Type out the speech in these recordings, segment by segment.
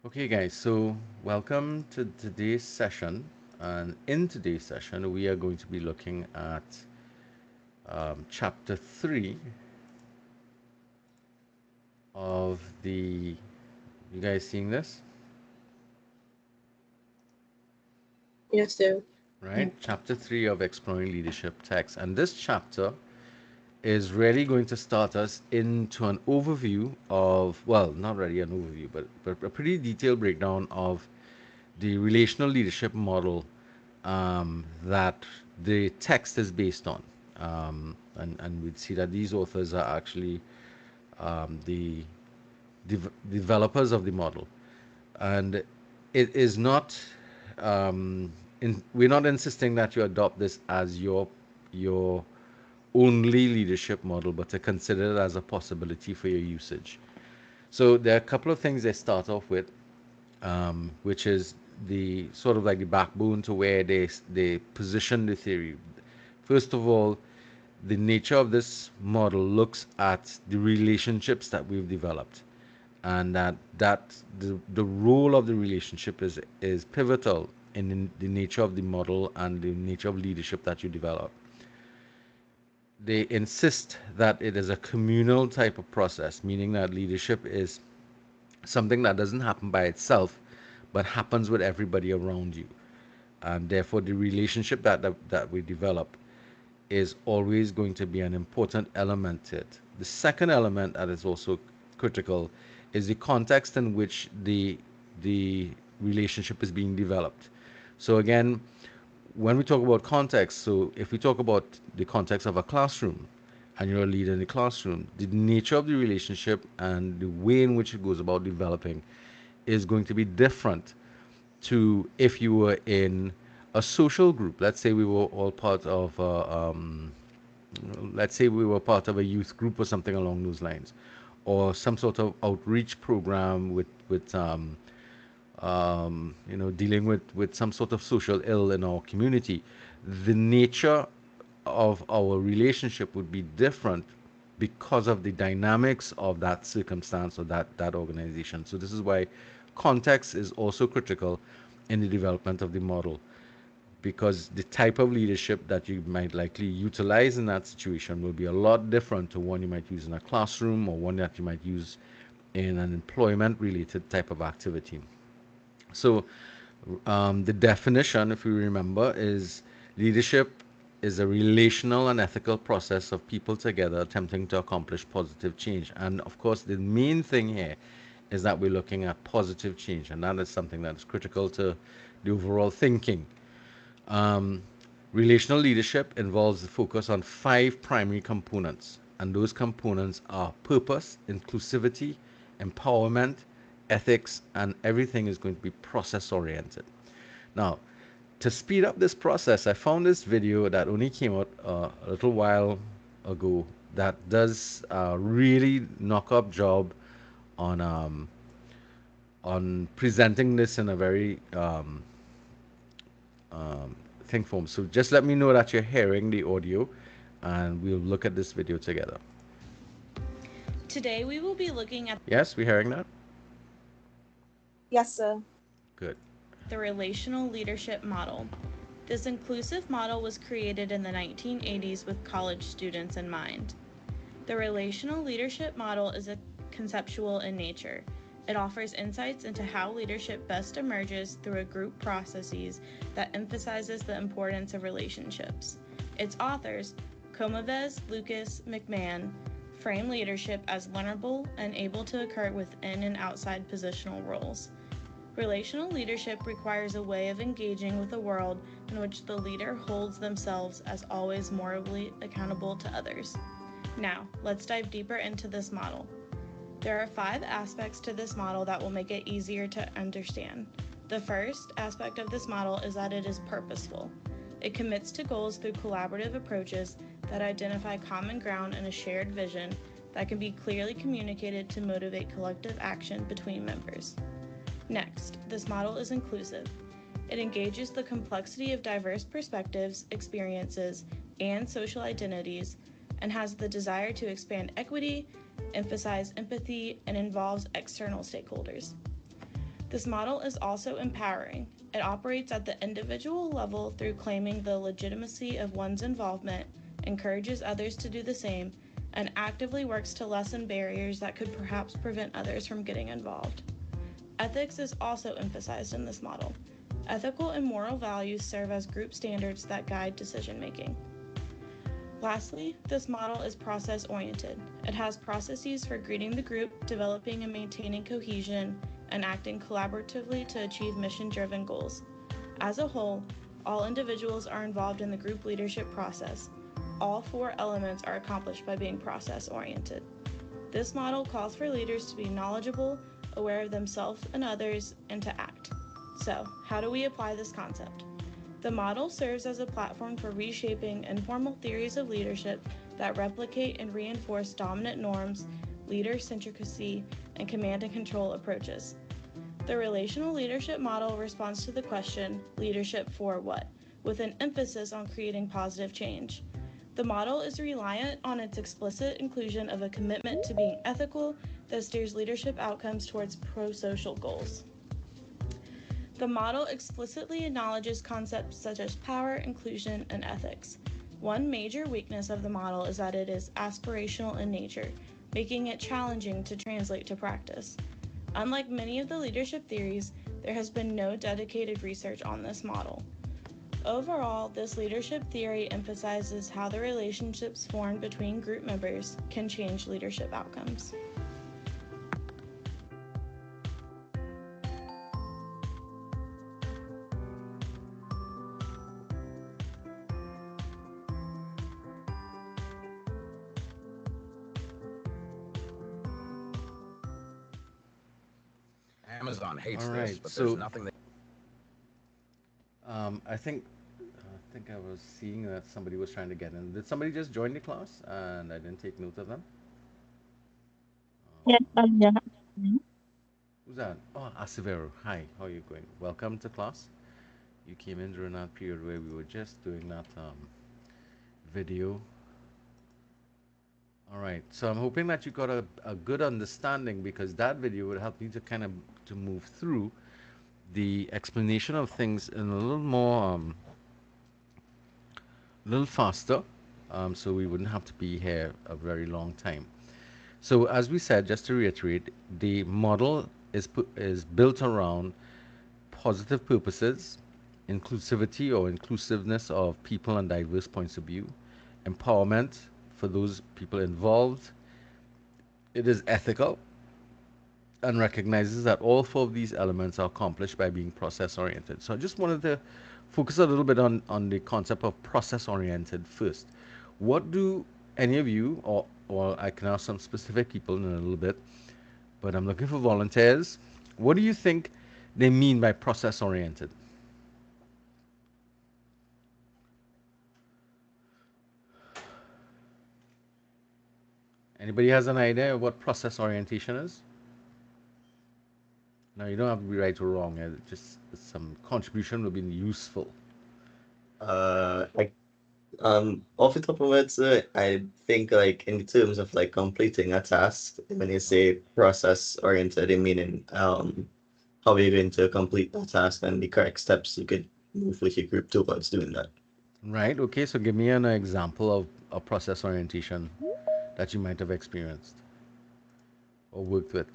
Okay, guys, so welcome to today's session. And in today's session, we are going to be looking at chapter 3 of the. You guys seeing this? Yes, sir. Right? Chapter 3 of Exploring Leadership Text. And this chapter is really going to start us into an overview of, well, not really an overview, but a pretty detailed breakdown of the relational leadership model that the text is based on. And we'd see that these authors are actually the developers of the model. And it is not, we're not insisting that you adopt this as your only leadership model, but to consider it as a possibility for your usage. So there are a couple of things they start off with, which is the sort of like the backbone to where they position the theory. First of all, the nature of this model looks at the relationships that we've developed, and that the role of the relationship is pivotal in the nature of the model and the nature of leadership that you develop. They insist that it is a communal type of process, meaning that leadership is something that doesn't happen by itself, but happens with everybody around you. And therefore, the relationship that we develop is always going to be an important element to it. The second element that is also critical is the context in which the relationship is being developed. So again, when we talk about context, so if we talk about the context of a classroom and you're a leader in the classroom, the nature of the relationship and the way in which it goes about developing is going to be different to if you were in a social group. Let's say we were all part of, let's say we were part of a youth group or something along those lines, or some sort of outreach program with dealing with some sort of social ill in our community. The nature of our relationship would be different because of the dynamics of that circumstance or that organization. So this is why context is also critical in the development of the model, because the type of leadership that you might likely utilize in that situation will be a lot different to one you might use in a classroom or one that you might use in an employment related type of activity. So the definition, if you remember, is leadership is a relational and ethical process of people together attempting to accomplish positive change. And of course, the main thing here is that we're looking at positive change, and that is something that is critical to the overall thinking. Um, Relational leadership involves the focus on five primary components, and those components are purpose, inclusivity, empowerment, ethics, and everything is going to be process oriented. Now, to speed up this process, I found this video that only came out a little while ago that does a really knock up job on presenting this in a very thing form. So just let me know that you're hearing the audio, and we'll look at this video together. Today we will be looking at Yes, we're hearing that. Yes, sir. Good. the relational leadership model. This inclusive model was created in the 1980s with college students in mind. The relational leadership model is a conceptual in nature. It offers insights into how leadership best emerges through a group processes that emphasizes the importance of relationships. Its authors, Comaves, Lucas, McMahon, frame leadership as learnable and able to occur within and outside positional roles. Relational leadership requires a way of engaging with a world in which the leader holds themselves as always morally accountable to others. Now, let's dive deeper into this model. There are 5 aspects to this model that will make it easier to understand. The first aspect of this model is that it is purposeful. It commits to goals through collaborative approaches that identify common ground and a shared vision that can be clearly communicated to motivate collective action between members. Next, this model is inclusive. It engages the complexity of diverse perspectives, experiences, and social identities, and has the desire to expand equity, emphasize empathy, and involves external stakeholders. This model is also empowering. It operates at the individual level through claiming the legitimacy of one's involvement, encourages others to do the same, and actively works to lessen barriers that could perhaps prevent others from getting involved. Ethics is also emphasized in this model. Ethical and moral values serve as group standards that guide decision making. Lastly, this model is process-oriented. It has processes for greeting the group, developing and maintaining cohesion, and acting collaboratively to achieve mission-driven goals. As a whole, all individuals are involved in the group leadership process. All four elements are accomplished by being process-oriented. This model calls for leaders to be knowledgeable, aware of themselves and others, and to act. So, how do we apply this concept? The model serves as a platform for reshaping informal theories of leadership that replicate and reinforce dominant norms, leader-centricity, and command and control approaches. The relational leadership model responds to the question, leadership for what?, with an emphasis on creating positive change. The model is reliant on its explicit inclusion of a commitment to being ethical that steers leadership outcomes towards pro-social goals. The model explicitly acknowledges concepts such as power, inclusion, and ethics. One major weakness of the model is that it is aspirational in nature, making it challenging to translate to practice. Unlike many of the leadership theories, there has been no dedicated research on this model. Overall, this leadership theory emphasizes how the relationships formed between group members can change leadership outcomes. Amazon hates All this, right. but there's So nothing they I think I was seeing that somebody was trying to get in. Did somebody just join the class and I didn't take note of them? Yes, yeah. Who's that? Oh, Asivero. Hi, how are you going? Welcome to class. You came in during that period where we were just doing that video. All right, so I'm hoping that you got a good understanding because that video would help you to kind of to move through the explanation of things in a little more, a little faster, so we wouldn't have to be here a very long time. So as we said, just to reiterate, the model is built around positive purposes, inclusivity or inclusiveness of people and diverse points of view, empowerment for those people involved. It is ethical and recognizes that all four of these elements are accomplished by being process oriented. So I just wanted to focus a little bit on the concept of process oriented first. What do any of you, or I can ask some specific people in a little bit, but I'm looking for volunteers. What do you think they mean by process oriented? Anybody has an idea of what process orientation is? No, you don't have to be right or wrong. Just some contribution would be useful. Like off the top of my head, sir, I think like in terms of like completing a task, when you say process oriented, I mean how you're going to complete that task and the correct steps you could move with your group towards doing that. Right. Okay. So give me an example of a process orientation that you might have experienced or worked with.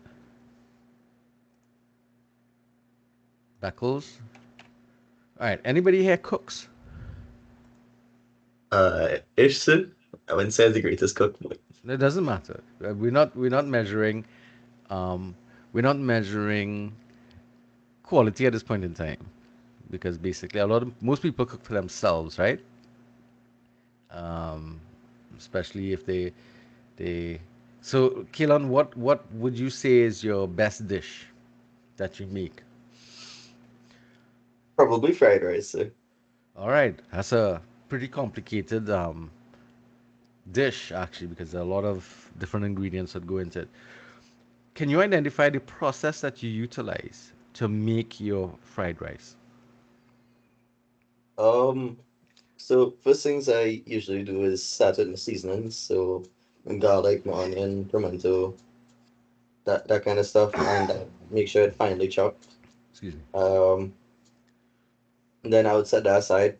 Beckles. All right. Anybody here cooks? Ish, sir. I wouldn't say I'm the greatest cook, but It doesn't matter. We're not measuring um, we're not measuring quality at this point in time because basically most people cook for themselves, right? Um, Especially if they. So, Keelan, what would you say is your best dish that you make? probably fried rice, sir. All right, that's a pretty complicated dish actually because there are a lot of different ingredients that go into it. Can you identify the process that you utilize to make your fried rice? Um, so first things I usually do is start with my seasonings, so garlic, my onion, pimento, that kind of stuff, and make sure it's finely chopped. Excuse me. Um, then I would set that aside.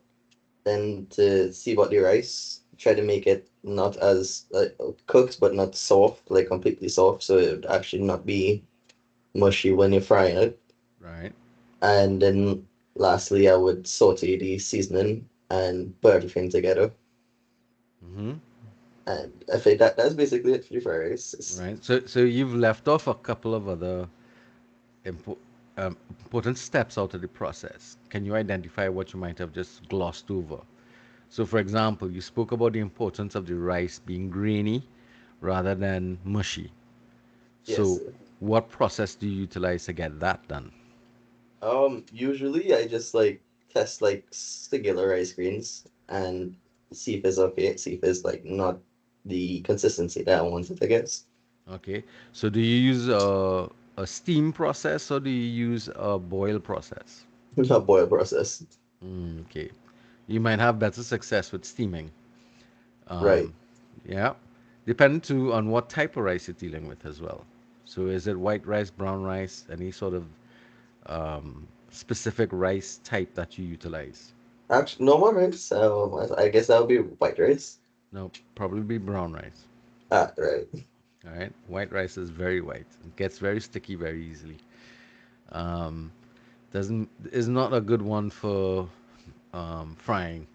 Then to see about the rice, try to make it not as cooked, but not soft, like completely soft, so it would actually not be mushy when you're frying it. Right. And then lastly, I would saute the seasoning and put everything together. Mm-hmm. And I think that's basically it for the fried rice. Right. So you've left off a couple of other impo- important steps out of the process. Can you identify what you might have just glossed over? So, for example, you spoke about the importance of the rice being grainy rather than mushy. Yes. So, what process do you utilize to get that done? Usually I just like test like singular rice grains and see if it's okay, see if it's like not the consistency that I wanted, I guess. Okay. So, do you use a steam process or do you use a boil process? Not boil process. Okay. You might have better success with steaming. Right. Um, yeah. Depending too on what type of rice you're dealing with as well. So, is it white rice, brown rice, any sort of specific rice type that you utilize? Actually, normal rice. I guess that would be white rice. No, probably brown rice. Ah, right. All right. White rice is very white. It gets very sticky very easily. Um, doesn't is not a good one for frying.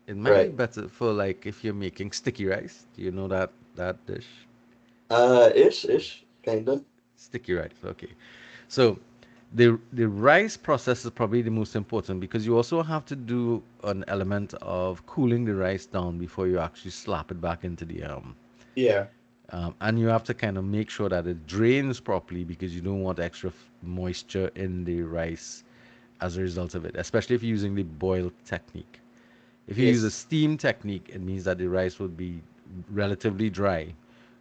It might be Right. better for like if you're making sticky rice. Do you know that dish? Ish, kind of. Sticky rice. Okay. So the rice process is probably the most important because you also have to do an element of cooling the rice down before you actually slap it back into the Yeah. and you have to kind of make sure that it drains properly because you don't want extra moisture in the rice as a result of it, especially if you're using the boil technique. If you use a Yes. steam technique, it means that the rice would be relatively dry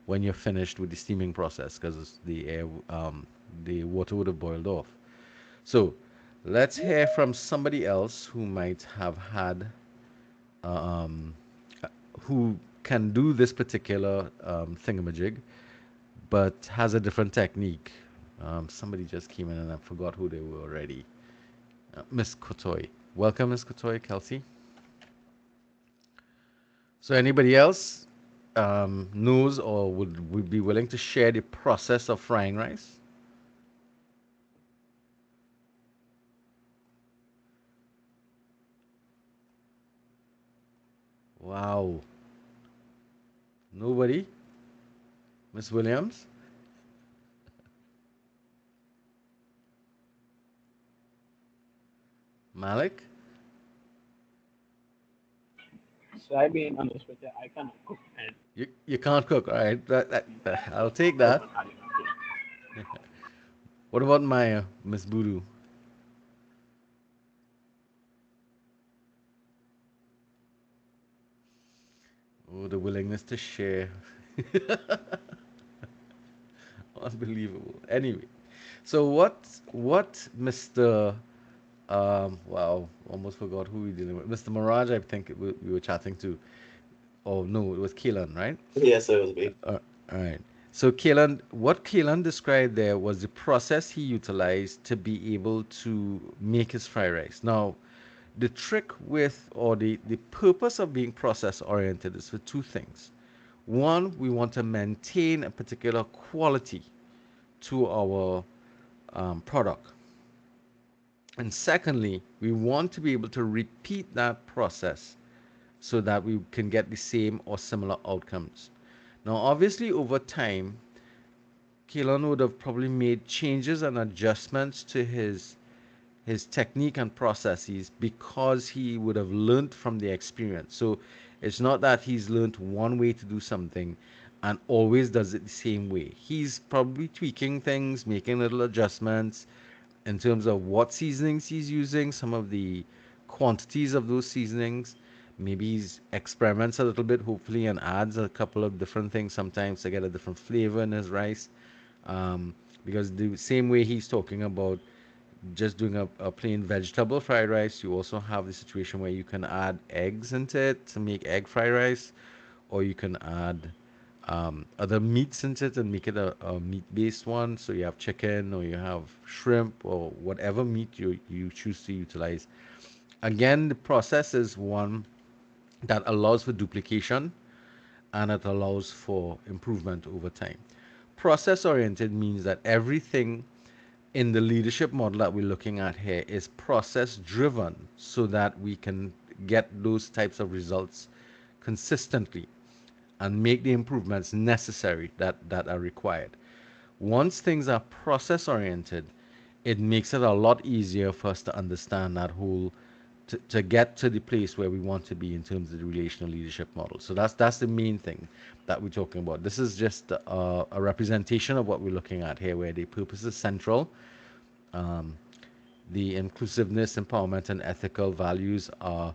when you're finished with the steaming process because the water would have boiled off. So let's hear from somebody else who might have had, um, who can do this particular thingamajig, but has a different technique. Somebody just came in and I forgot who they were already. Miss Kotoy. Welcome, Miss Kotoy, Kelsey. So anybody else knows or would be willing to share the process of frying rice? Wow. Nobody? Miss Williams? Malik? So I being honest with you, I cannot cook and You can't cook. All right. I'll take cook that. on animal. What about Maya, Miss Boodoo? Oh, the willingness to share. Unbelievable. Anyway, so what Mr. Wow, almost forgot who we dealing with. Mr. Mirage, I think we were chatting to. Oh no, it was Keelan, right? Yes, it was me. All right. So Keelan, what Keelan described there was the process he utilized to be able to make his fried rice. Now, the trick with or the purpose of being process oriented is for two things. One, we want to maintain a particular quality to our product. And secondly, we want to be able to repeat that process so that we can get the same or similar outcomes. Now, obviously, over time, Keelan would have probably made changes and adjustments to his technique and processes because he would have learned from the experience. So it's not that he's learned one way to do something and always does it the same way. He's probably tweaking things, making little adjustments in terms of what seasonings he's using, some of the quantities of those seasonings. Maybe he's experiments a little bit, hopefully, and adds a couple of different things sometimes to get a different flavor in his rice. Because the same way he's talking about just doing a plain vegetable fried rice, you also have the situation where you can add eggs into it to make egg fried rice, or you can add other meats in it and make it a meat-based one. So you have chicken or you have shrimp or whatever meat you choose to utilize. Again, the process is one that allows for duplication and it allows for improvement over time. Process oriented means that everything in the leadership model that we're looking at here is process driven so that we can get those types of results consistently and make the improvements necessary that are required. Once things are process oriented, it makes it a lot easier for us to understand that whole to get to the place where we want to be in terms of the relational leadership model. So that's the main thing that we're talking about. This is just a representation of what we're looking at here, where the purpose is central. Um, the inclusiveness, empowerment, and ethical values are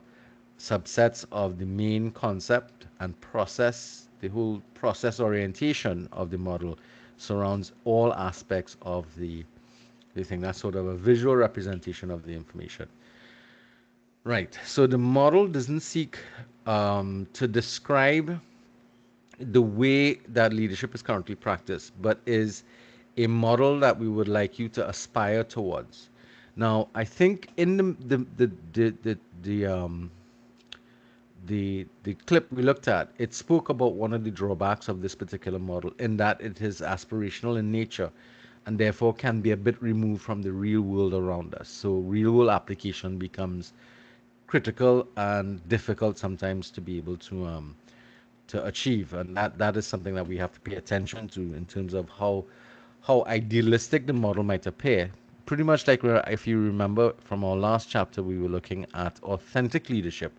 subsets of the main concept and process. The whole process orientation of the model surrounds all aspects of the thing. That's sort of a visual representation of the information. Right. So the model doesn't seek to describe the way that leadership is currently practiced, but is a model that we would like you to aspire towards. Now, I think in the clip we looked at, it spoke about one of the drawbacks of this particular model in that it is aspirational in nature and therefore can be a bit removed from the real world around us. So real world application becomes critical and difficult sometimes to be able to achieve, and that is something that we have to pay attention to in terms of how idealistic the model might appear. Pretty much like if you remember from our last chapter, we were looking at authentic leadership,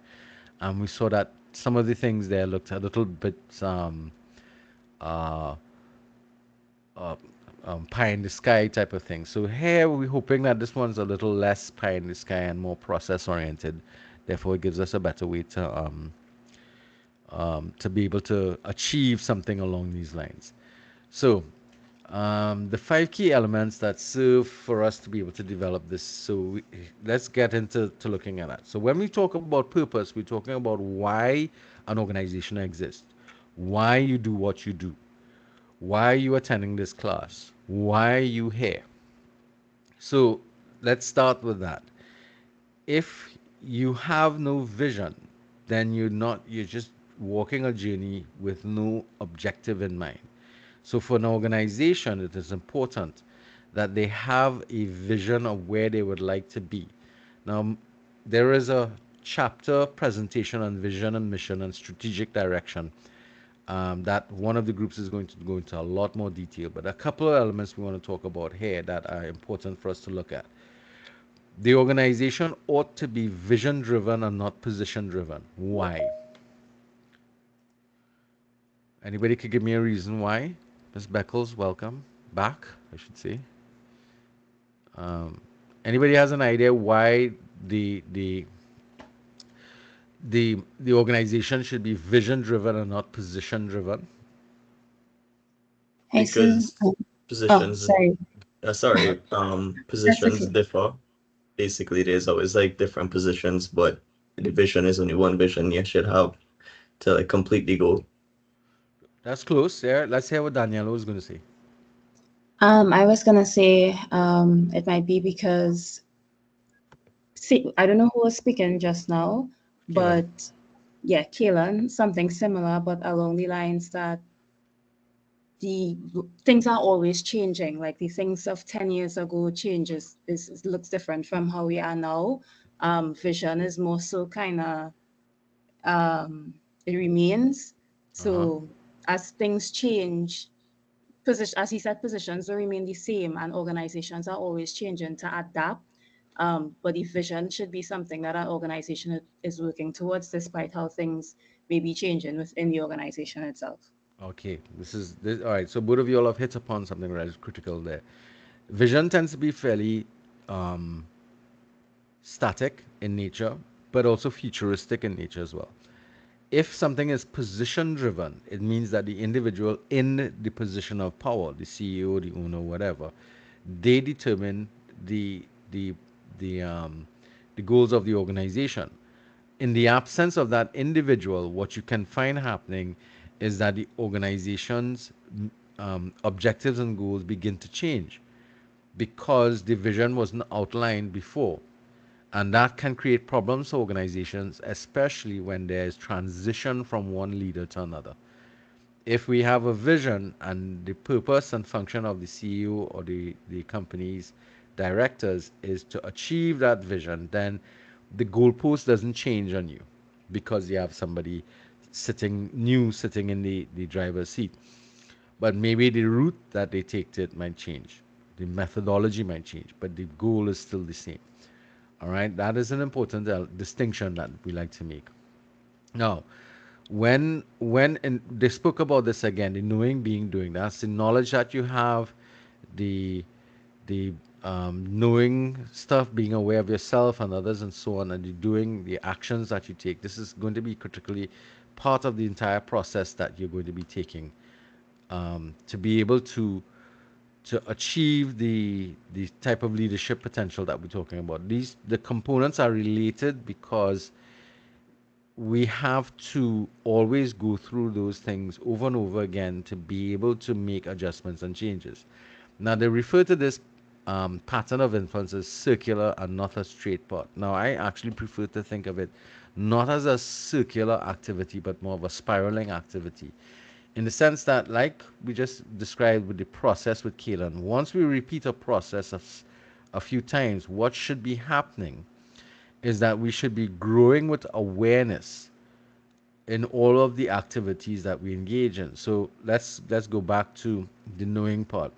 and we saw that some of the things there looked a little bit uh, uh, pie in the sky type of thing. So here we're hoping that this one's a little less pie in the sky and more process oriented. Therefore, it gives us a better way to be able to achieve something along these lines. So the five key elements that serve for us to be able to develop this. So let's get into to looking at that. So when we talk about purpose, we're talking about why an organization exists, why you do what you do, why are you attending this class, why are you here. So let's start with that. If you have no vision, then you're just walking a journey with no objective in mind. So for an organization, it is important that they have a vision of where they would like to be. Now, there is a chapter presentation on vision and mission and strategic direction that one of the groups is going to go into a lot more detail. But a couple of elements we want to talk about here that are important for us to look at. The organization ought to be vision driven and not position driven. Why? Anybody could give me a reason why? Ms. Beckles, welcome back, I should say. Um, Anybody has an idea why the the the organization should be vision driven and not position driven? I see. Because Oh, positions, sorry. sorry, That's positions okay. differ. Basically, there's always like different positions, but the vision is only one vision you should have to like completely go. That's close. Yeah, let's hear what Daniela was going to say. I was gonna say, it might be because, see, I don't know who was speaking just now, Kaylin. but yeah, Kaylin, something similar, but along the lines that the things are always changing. Like the things of 10 years ago changes looks different from how we are now. Vision is more so kind of it remains. Uh-huh. So as things change, position, as he said, positions will remain the same, and organizations are always changing to adapt. But the vision should be something that an organization is working towards, despite how things may be changing within the organization itself. Okay, this is this. All right. So both of you all have hit upon something that is critical there. Vision tends to be fairly um, static in nature, but also futuristic in nature as well. If something is position driven, it means that the individual in the position of power, the CEO, the owner, whatever, they determine the the the um, the goals of the organization. In the absence of that individual, what you can find happening is that the organization's objectives and goals begin to change because the vision wasn't outlined before. And that can create problems for organizations, especially when there's transition from one leader to another. If we have a vision and the purpose and function of the CEO or the company's directors is to achieve that vision, then the goalpost doesn't change on you because you have somebody sitting in the driver's seat. But maybe the route that they take to it might change. The methodology might change, but the goal is still the same. All right, that is an important distinction that we like to make. Now, they spoke about this again, the knowing, being, doing. That's the knowledge that you have, the the knowing stuff, being aware of yourself and others, and so on, and the doing, the actions that you take. This is going to be critically part of the entire process that you're going to be taking to be able to achieve the type of leadership potential that we're talking about. These the components are related because we have to always go through those things over and over again to be able to make adjustments and changes. Now, they refer to this pattern of influence as circular and not a straight path. Now, I actually prefer to think of it not as a circular activity, but more of a spiraling activity. In the sense that, like we just described with the process with Kaelan, once we repeat a process a few times, what should be happening is that we should be growing with awareness in all of the activities that we engage in. So let's go back to the knowing part.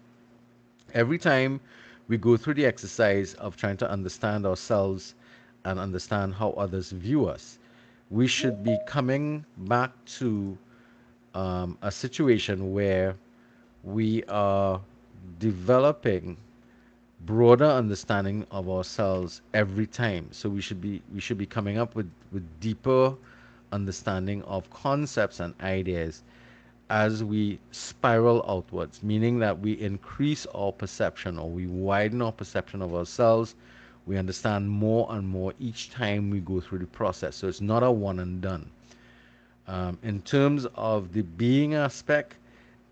Every time we go through the exercise of trying to understand ourselves and understand how others view us, we should be coming back to a situation where we are developing broader understanding of ourselves every time. So we should be coming up with deeper understanding of concepts and ideas as we spiral outwards, meaning that we increase our perception or we widen our perception of ourselves. We understand more and more each time we go through the process. So it's not a one and done. In terms of the being aspect,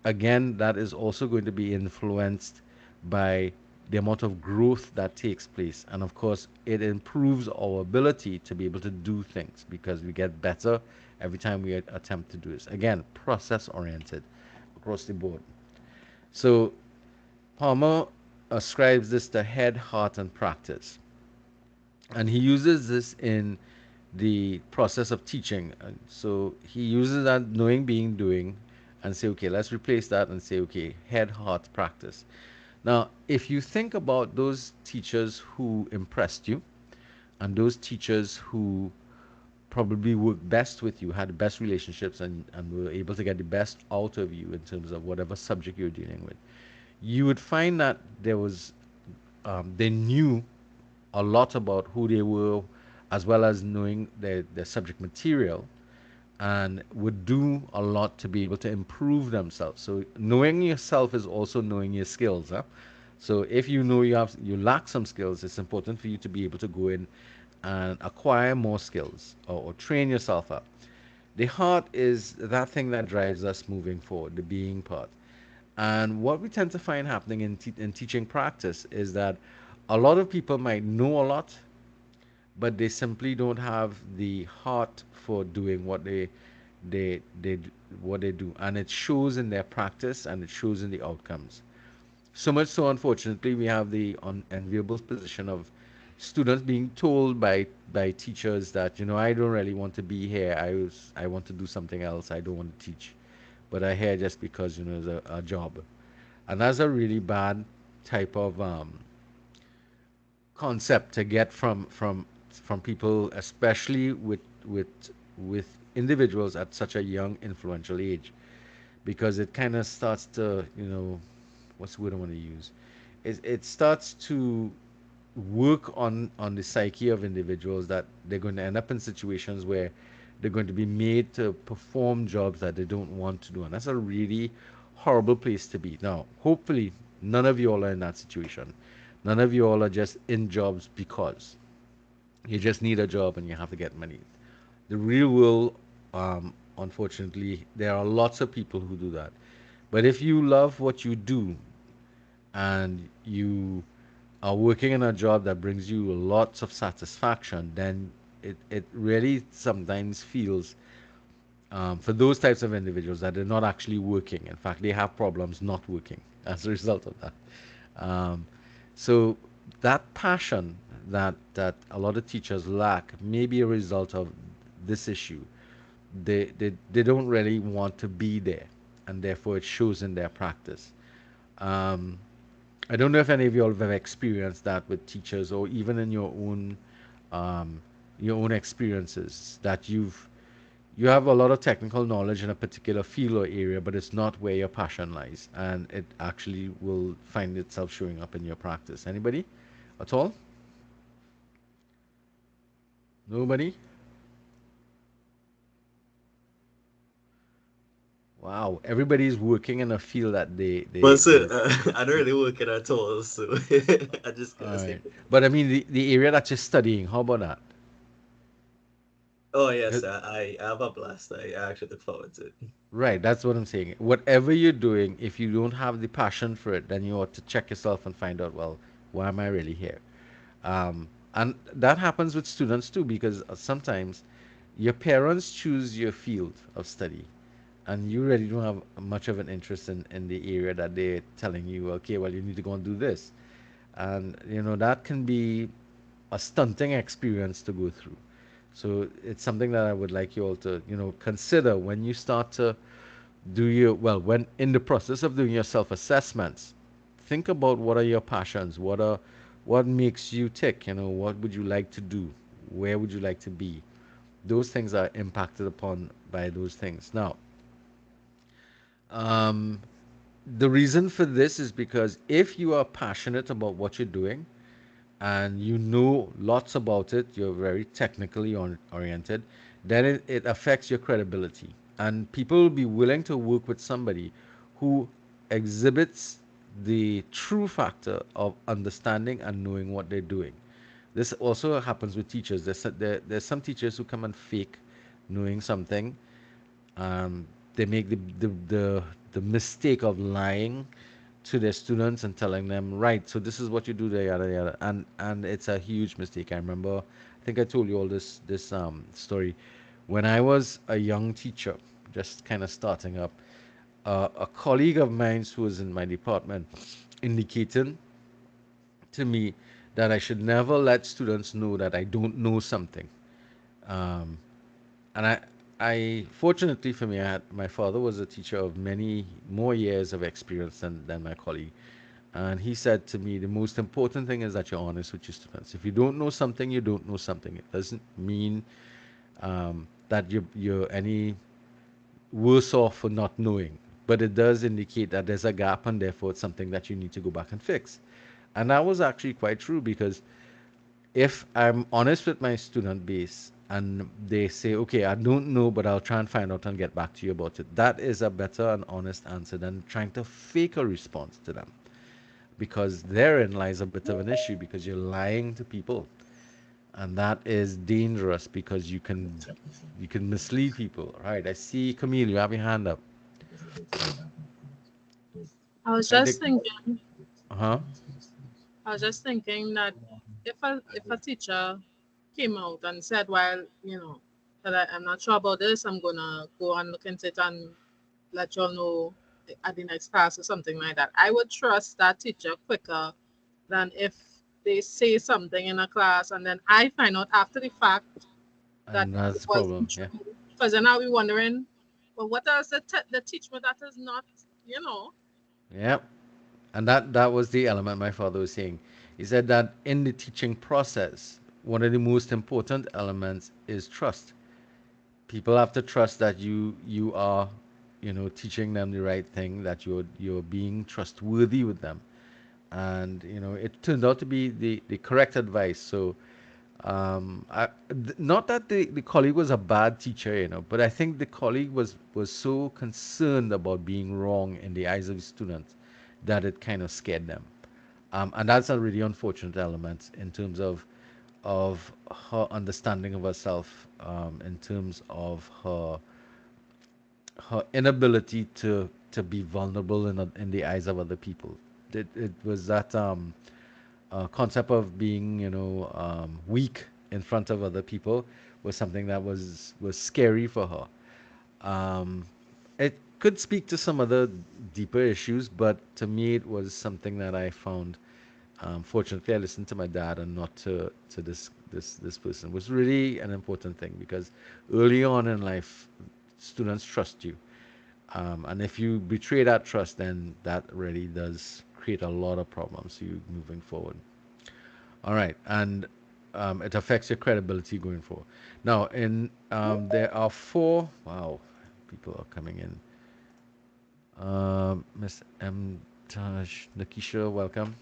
again, that is also going to be influenced by the amount of growth that takes place. And of course, it improves our ability to be able to do things because we get better every time we attempt to do this. Again, process oriented across the board. So, Palmer ascribes this to head, heart, and practice. And he uses this in the process of teaching. And so he uses that knowing, being, doing, and say, okay, let's replace that and say, okay, head, heart, practice. Now, if you think about those teachers who impressed you and those teachers who probably worked best with you, had the best relationships, and were able to get the best out of you in terms of whatever subject you're dealing with, you would find that they knew a lot about who they were, as well as knowing their subject material, and would do a lot to be able to improve themselves. So knowing yourself is also knowing your skills. Huh? So if you know you lack some skills, it's important for you to be able to go in and acquire more skills or train yourself up. The heart is that thing that drives us moving forward, the being part. And what we tend to find happening in teaching practice is that a lot of people might know a lot, but they simply don't have the heart for doing they what they do, and it shows in their practice and it shows in the outcomes. So much so, unfortunately, we have the unenviable position of students being told by teachers that, I don't really want to be here. I want to do something else. I don't want to teach, but I here just because it's a job, and that's a really bad type of concept to get from people, especially with individuals at such a young, influential age, because it kind of starts to, what's the word I want to use? It starts to work on the psyche of individuals that they're going to end up in situations where they're going to be made to perform jobs that they don't want to do, and that's a really horrible place to be. Now, hopefully, none of you all are in that situation. None of you all are just in jobs because you just need a job and you have to get money. The real world unfortunately, there are lots of people who do that. But if you love what you do and you are working in a job that brings you lots of satisfaction, then it really sometimes feels, for those types of individuals, that they're not actually working. In fact, they have problems not working as a result of that. Um, so that passion that a lot of teachers lack may be a result of this issue. They don't really want to be there, and therefore it shows in their practice. Um, I don't know if any of you all have experienced that with teachers, or even in um, your own experiences, that you have a lot of technical knowledge in a particular field or area, but it's not where your passion lies, and it actually will find itself showing up in your practice. Anybody at all? Nobody? Wow, everybody's working in a field that But they. I don't really work it at all, so I just All gonna say. right, but I mean the area that you're studying. How about that? Oh yes, Because I have a blast. I actually look forward to it. right, that's what I'm saying. Whatever you're doing, if you don't have the passion for it, then you ought to check yourself and find out, well, why am I really here? And that happens with students too, because sometimes your parents choose your field of study, and you really don't have much of an interest in the area that they're telling you, okay, well, you need to go and do this. And, that can be a stunting experience to go through. So it's something that I would like you all to, consider when you start to when in the process of doing your self-assessments, think about what are your passions, what makes you tick, what would you like to do, where would you like to be. Those things are impacted upon by those things. Now, um, the reason for this is because if you are passionate about what you're doing and you know lots about it, you're very technically oriented, then it affects your credibility. And people will be willing to work with somebody who exhibits the true factor of understanding and knowing what they're doing. This also happens with teachers. There's some teachers who come and fake knowing something. um, they make the mistake of lying to their students and telling them, right, so this is what you do there, yada yada, and it's a huge mistake. I remember, I think I told you all this story when I was a young teacher, just kind of starting up. A colleague of mine who was in my department indicated to me that I should never let students know that I don't know something. Um, and I fortunately for me, my father was a teacher of many more years of experience than my colleague, and he said to me, the most important thing is that you're honest with your students. If you don't know something, you don't know something. It doesn't mean that you're any worse off for not knowing, but it does indicate that there's a gap, and therefore it's something that you need to go back and fix. And that was actually quite true, because if I'm honest with my student base and they say, okay, I don't know, but I'll try and find out and get back to you about it, that is a better and honest answer than trying to fake a response to them. Because therein lies a bit of an issue, because you're lying to people. And that is dangerous, because you can mislead people. Right. I see Camille, you have your hand up. I was Right, just thinking, uh-huh. I was just thinking that if a teacher came out and said, well, that I'm not sure about this, I'm gonna go and look into it and let y'all know at the next class or something like that. I would trust that teacher quicker than if they say something in a class and then I find out after the fact that And it that's the problem. wasn't Yeah. true. Because then I'll be wondering, well, what else they teach me that is not, you know? Yeah. And that was the element my father was saying. He said that in the teaching process, one of the most important elements is trust. People have to trust that you are, teaching them the right thing, that you're being trustworthy with them. And it turned out to be the correct advice. So not that the colleague was a bad teacher, but I think the colleague was so concerned about being wrong in the eyes of his students that it kind of scared them. And that's a really unfortunate element in terms of her understanding of herself, in terms of her her inability to be vulnerable in the eyes of other people. It was that concept of being, weak in front of other people was something that was scary for her. Um, it could speak to some other deeper issues, but to me, it was something that I found. Fortunately, I listened to my dad and not to this person. It was really an important thing because early on in life, students trust you, and if you betray that trust, then that really does create a lot of problems for you moving forward. All right, and it affects your credibility going forward. Now, in there are four. Wow, people are coming in. Miss M. Taj Nakisha, welcome.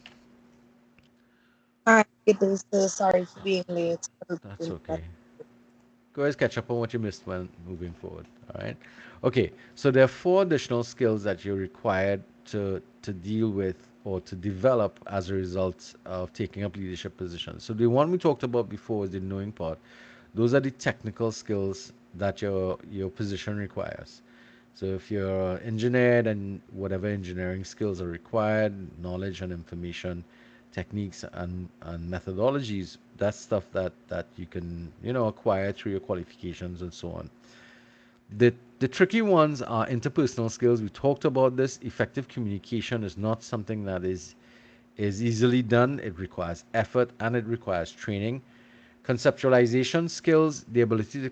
Hi, good day, sir. Sorry for being late. That's okay. Go ahead, catch up on what you missed when moving forward. All right. Okay. So there are four additional skills that you're required to deal with or to develop as a result of taking up leadership positions. So the one we talked about before is the knowing part. Those are the technical skills that your position requires. So if you're an engineer, then whatever engineering skills are required, knowledge and information, techniques and methodologies, that's stuff that you can, acquire through your qualifications and so on. The tricky ones are interpersonal skills. We talked about this. Effective communication is not something that is easily done. It requires effort and it requires training. Conceptualization skills, the ability to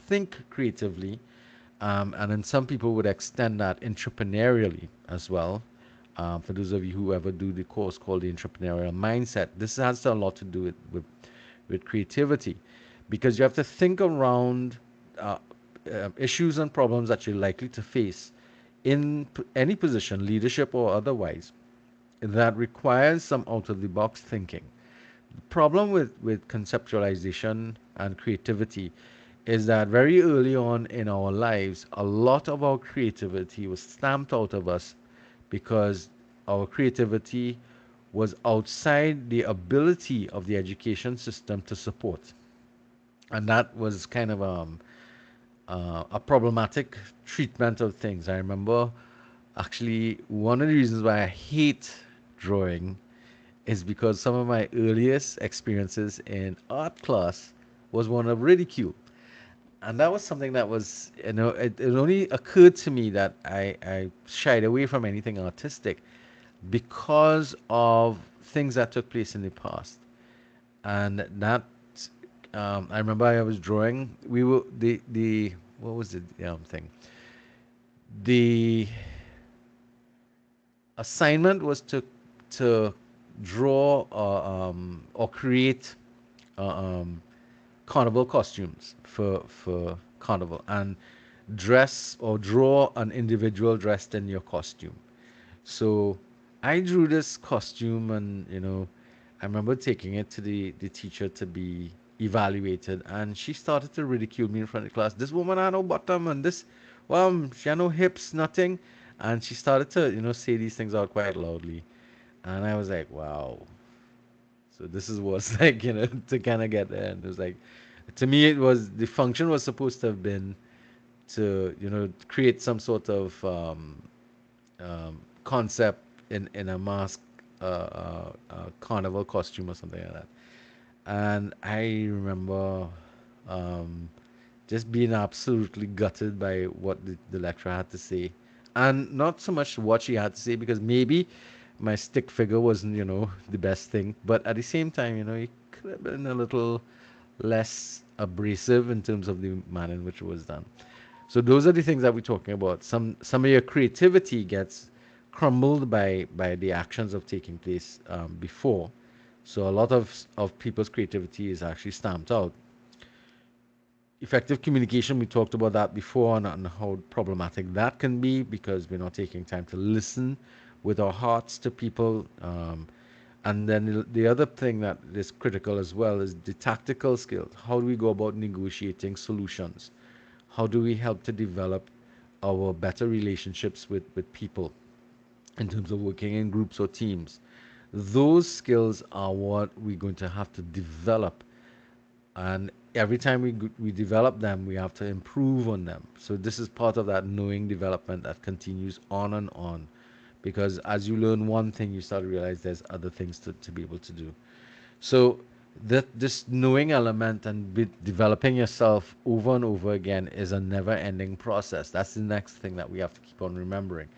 think creatively, and then some people would extend that entrepreneurially as well. For those of you who ever do the course called the entrepreneurial mindset, this has a lot to do with creativity, because you have to think around uh, issues and problems that you're likely to face in any position, leadership or otherwise, that requires some out of the box thinking. The problem with conceptualization and creativity is that very early on in our lives, a lot of our creativity was stamped out of us because our creativity was outside the ability of the education system to support. And that was kind of a problematic treatment of things. I remember actually one of the reasons why I hate drawing is because some of my earliest experiences in art class was one of ridicule. And that was something that was, it only occurred to me that I shied away from anything artistic because of things that took place in the past. And that, I remember I was drawing, what was the thing? The assignment was to draw or create uh, um, carnival costumes for carnival and dress or draw an individual dressed in your costume. So I drew this costume, and I remember taking it to the teacher to be evaluated, and she started to ridicule me in front of the class. This woman had no bottom, and this, well, she had no hips, nothing. And she started to say these things out quite loudly, and I was like, wow. So this is what's like, to kind of get there. And it was like, to me, it was the function was supposed to have been to create some sort of concept in a mask, carnival costume or something like that. And I remember um, just being absolutely gutted by what the lecturer had to say, and not so much what she had to say, because maybe my stick figure wasn't the best thing, but at the same time, it could have been a little less abrasive in terms of the manner in which it was done. So those are the things that we're talking about. Some of your creativity gets crumbled by the actions of taking place before. So a lot of people's creativity is actually stamped out. Effective communication, we talked about that before, and how problematic that can be because we're not taking time to listen with our hearts to people. And then the other thing that is critical as well is the tactical skills. How do we go about negotiating solutions? How do we help to develop our better relationships with people in terms of working in groups or teams? Those skills are what we're going to have to develop. And every time we develop them, we have to improve on them. So this is part of that knowing development that continues on and on, because as you learn one thing, you start to realize there's other things to be able to do. So that this knowing element and developing yourself over and over again is a never-ending process. That's the next thing that we have to keep on remembering.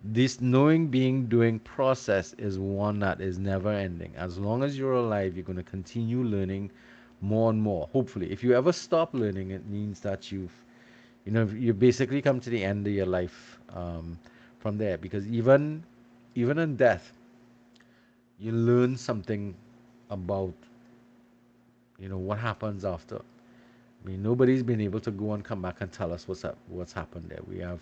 This knowing, being, doing process is one that is never ending. As long as you're alive, you're going to continue learning more and more. Hopefully, if you ever stop learning, it means that you basically come to the end of your life from there. Because even in death, you learn something about what happens after. I mean, nobody's been able to go and come back and tell us what's happened there. We have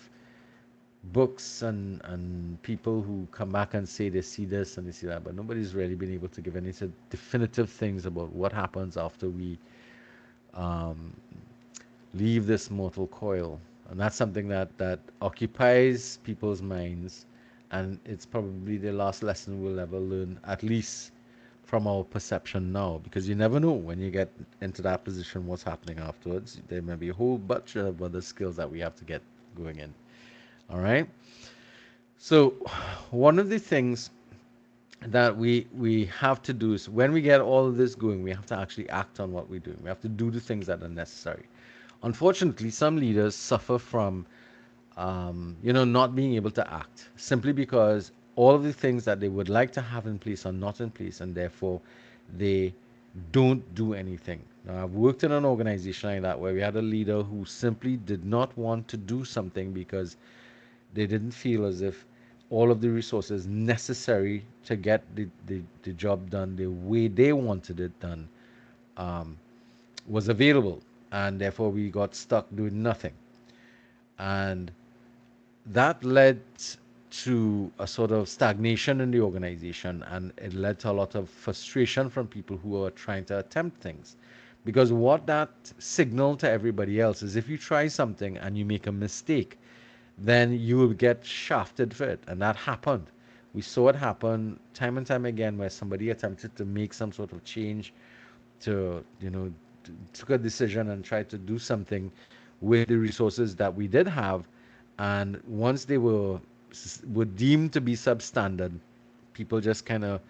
books and people who come back and say they see this and they see that, but nobody's really been able to give any definitive things about what happens after we um, leave this mortal coil. And that's something that occupies people's minds, and it's probably the last lesson we'll ever learn, at least from our perception now, because you never know when you get into that position what's happening afterwards. There may be a whole bunch of other skills that we have to get going in. All right. So, one of the things that we have to do is when we get all of this going, we have to actually act on what we're doing. We have to do the things that are necessary. Unfortunately, some leaders suffer from not being able to act simply because all of the things that they would like to have in place are not in place, and therefore they don't do anything. Now, I've worked in an organization like that where we had a leader who simply did not want to do something because they didn't feel as if all of the resources necessary to get the job done the way they wanted it done um, was available. And therefore, we got stuck doing nothing. And that led to a sort of stagnation in the organization, and it led to a lot of frustration from people who are trying to attempt things. Because what that signaled to everybody else is if you try something and you make a mistake, then you will get shafted for it. And that happened. We saw it happen time and time again where somebody attempted to make some sort of change to, took a decision and tried to do something with the resources that we did have. And once they were deemed to be substandard, people just kind of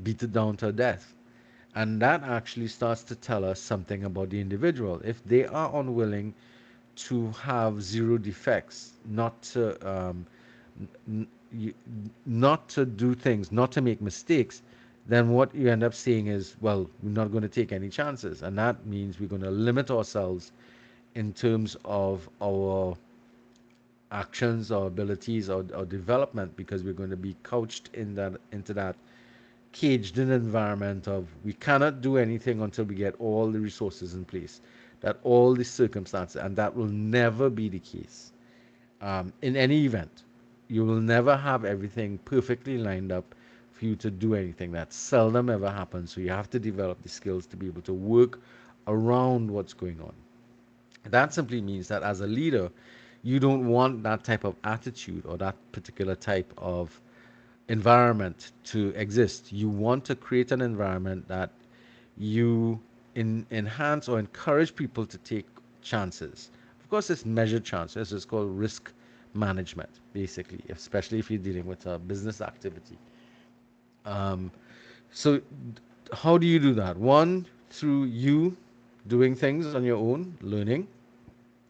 beat it down to death. And that actually starts to tell us something about the individual. If they are unwilling to have zero defects, n- you, not to do things, not to make mistakes, then what you end up saying is, well, we're not going to take any chances. And that means we're going to limit ourselves in terms of our actions or abilities or development, because we're going to be couched into that caged in environment of we cannot do anything until we get all the resources in place, that all the circumstances, and that will never be the case. In any event, you will never have everything perfectly lined up for you to do anything. That seldom ever happens. So you have to develop the skills to be able to work around what's going on. That simply means that as a leader, you don't want that type of attitude or that particular type of environment to exist. You want to create an environment that you enhance or encourage people to take chances. Of course, it's measured chances. It's called risk management, basically, especially if you're dealing with a business activity. Um, so, how do you do that? One, through you doing things on your own, learning.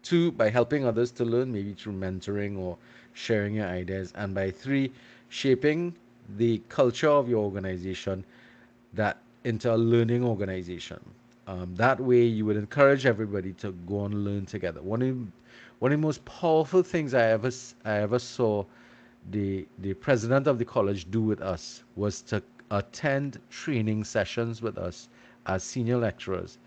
Two, by helping others to learn, maybe through mentoring or sharing your ideas. And by three, shaping the culture of your organization that into a learning organization. That way, you would encourage everybody to go and learn together. One of the most powerful things I ever saw the president of the college do with us was to attend training sessions with us as senior lecturers,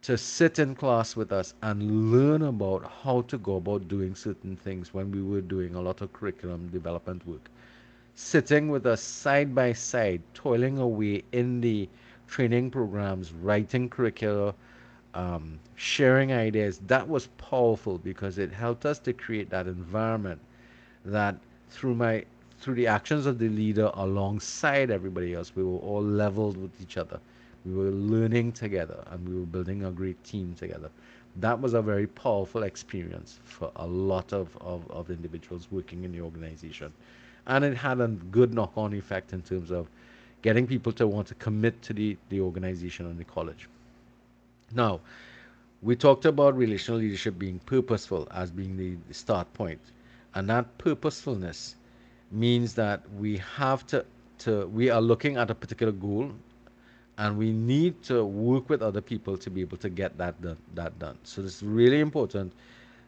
to sit in class with us and learn about how to go about doing certain things when we were doing a lot of curriculum development work. Sitting with us side by side, toiling away in the training programs, writing curricula, sharing ideas. That was powerful because it helped us to create that environment that through the actions of the leader alongside everybody else, we were all leveled with each other. We were learning together and we were building a great team together. That was a very powerful experience for a lot of individuals working in the organization. And it had a good knock on effect in terms of getting people to want to commit to the organization and the college. Now, we talked about relational leadership being purposeful as being the start point. And that purposefulness means that we have to we are looking at a particular goal and we need to work with other people to be able to get that done. So it's really important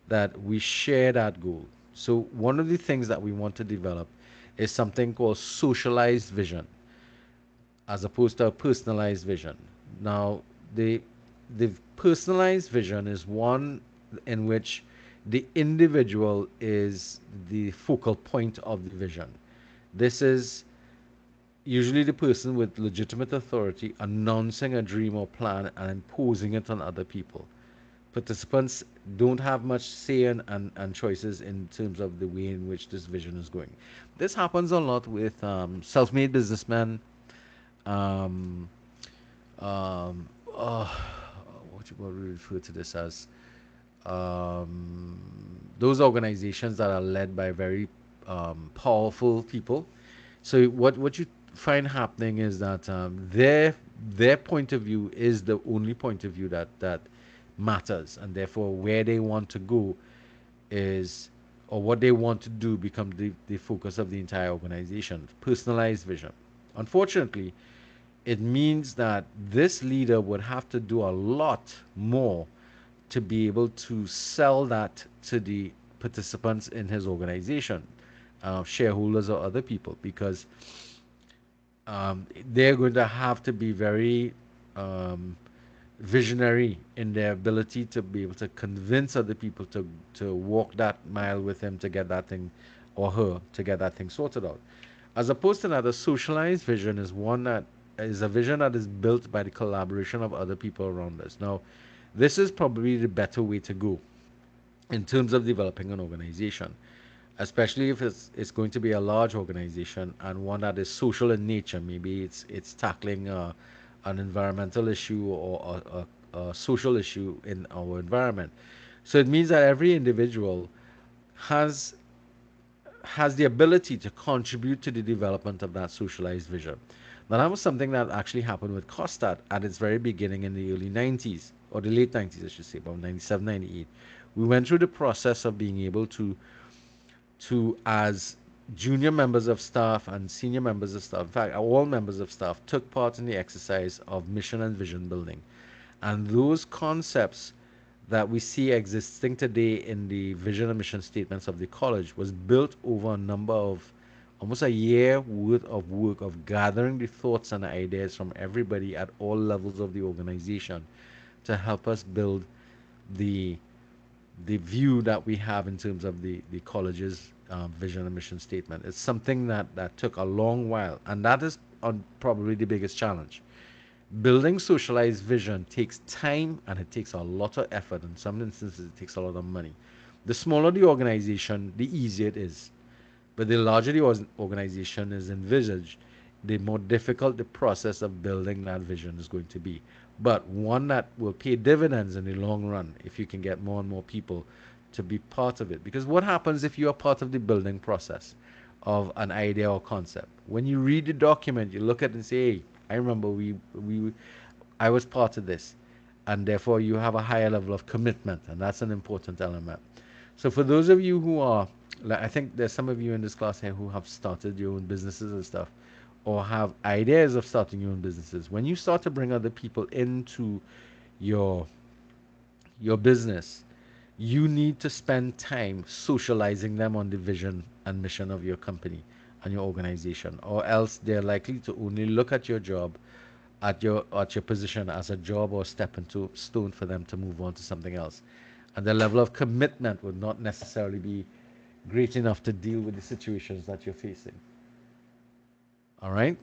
that we share that goal. So one of the things that we want to develop is something called socialized vision as opposed to a personalized vision. Now, the the personalized vision is one in which the individual is the focal point of the vision. This is usually the person with legitimate authority announcing a dream or plan and imposing it on other people. Participants don't have much say and choices in terms of the way in which this vision is going. This happens a lot with self-made businessmen, um, um, uh, what you would refer to this as, those organizations that are led by very powerful people. So what you find happening is that their point of view is the only point of view that matters, and therefore where they want to go is, or what they want to do become the focus of the entire organization. Personalized vision. Unfortunately, it means that this leader would have to do a lot more to be able to sell that to the participants in his organization, shareholders or other people, because they're going to have to be very um, visionary in their ability to be able to convince other people to walk that mile with him to get that thing, or her to get that thing sorted out. As opposed to that, a socialized vision is one that is a vision that is built by the collaboration of other people around us. Now, this is probably the better way to go in terms of developing an organization, especially if it's going to be a large organization and one that is social in nature. Maybe it's tackling an environmental issue or a social issue in our environment. So it means that every individual has has the ability to contribute to the development of that socialized vision. Now, that was something that actually happened with Costat at its very beginning in the early 90s, or the late 90s, I should say, about 97, 98. We went through the process of being able as junior members of staff and senior members of staff, in fact, all members of staff took part in the exercise of mission and vision building. And those concepts that we see existing today in the vision and mission statements of the college was built over a number of almost a year worth of work of gathering the thoughts and ideas from everybody at all levels of the organization to help us build the the view that we have in terms of the college's vision and mission statement. It's something that took a long while, and that is probably the biggest challenge. Building socialized vision takes time and it takes a lot of effort. In some instances, it takes a lot of money. The smaller the organization, the easier it is. But the larger the organization is envisaged, the more difficult the process of building that vision is going to be. But one that will pay dividends in the long run if you can get more and more people to be part of it. Because what happens if you are part of the building process of an idea or concept? When you read the document, you look at it and say, hey, I remember I was part of this. And therefore you have a higher level of commitment, and that's an important element. So for those of you who are, like, I think there's some of you in this class here who have started your own businesses and stuff, or have ideas of starting your own businesses. When you start to bring other people into your your business, you need to spend time socializing them on the vision and mission of your company and your organization, or else they're likely to only look at your job, at your position as a job or stepping stone for them to move on to something else. And the level of commitment would not necessarily be great enough to deal with the situations that you're facing. All right.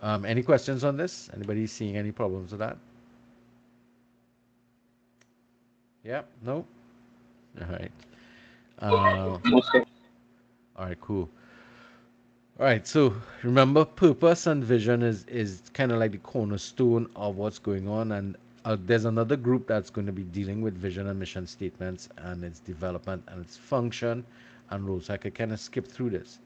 Any questions on this? Anybody seeing any problems with that? Yeah. No. All right. Uh, Most of all right. Cool. All right, so remember, purpose and vision is kind of like the cornerstone of what's going on, and there's another group that's going to be dealing with vision and mission statements and its development and its function and roles. So I could kind of skip through this.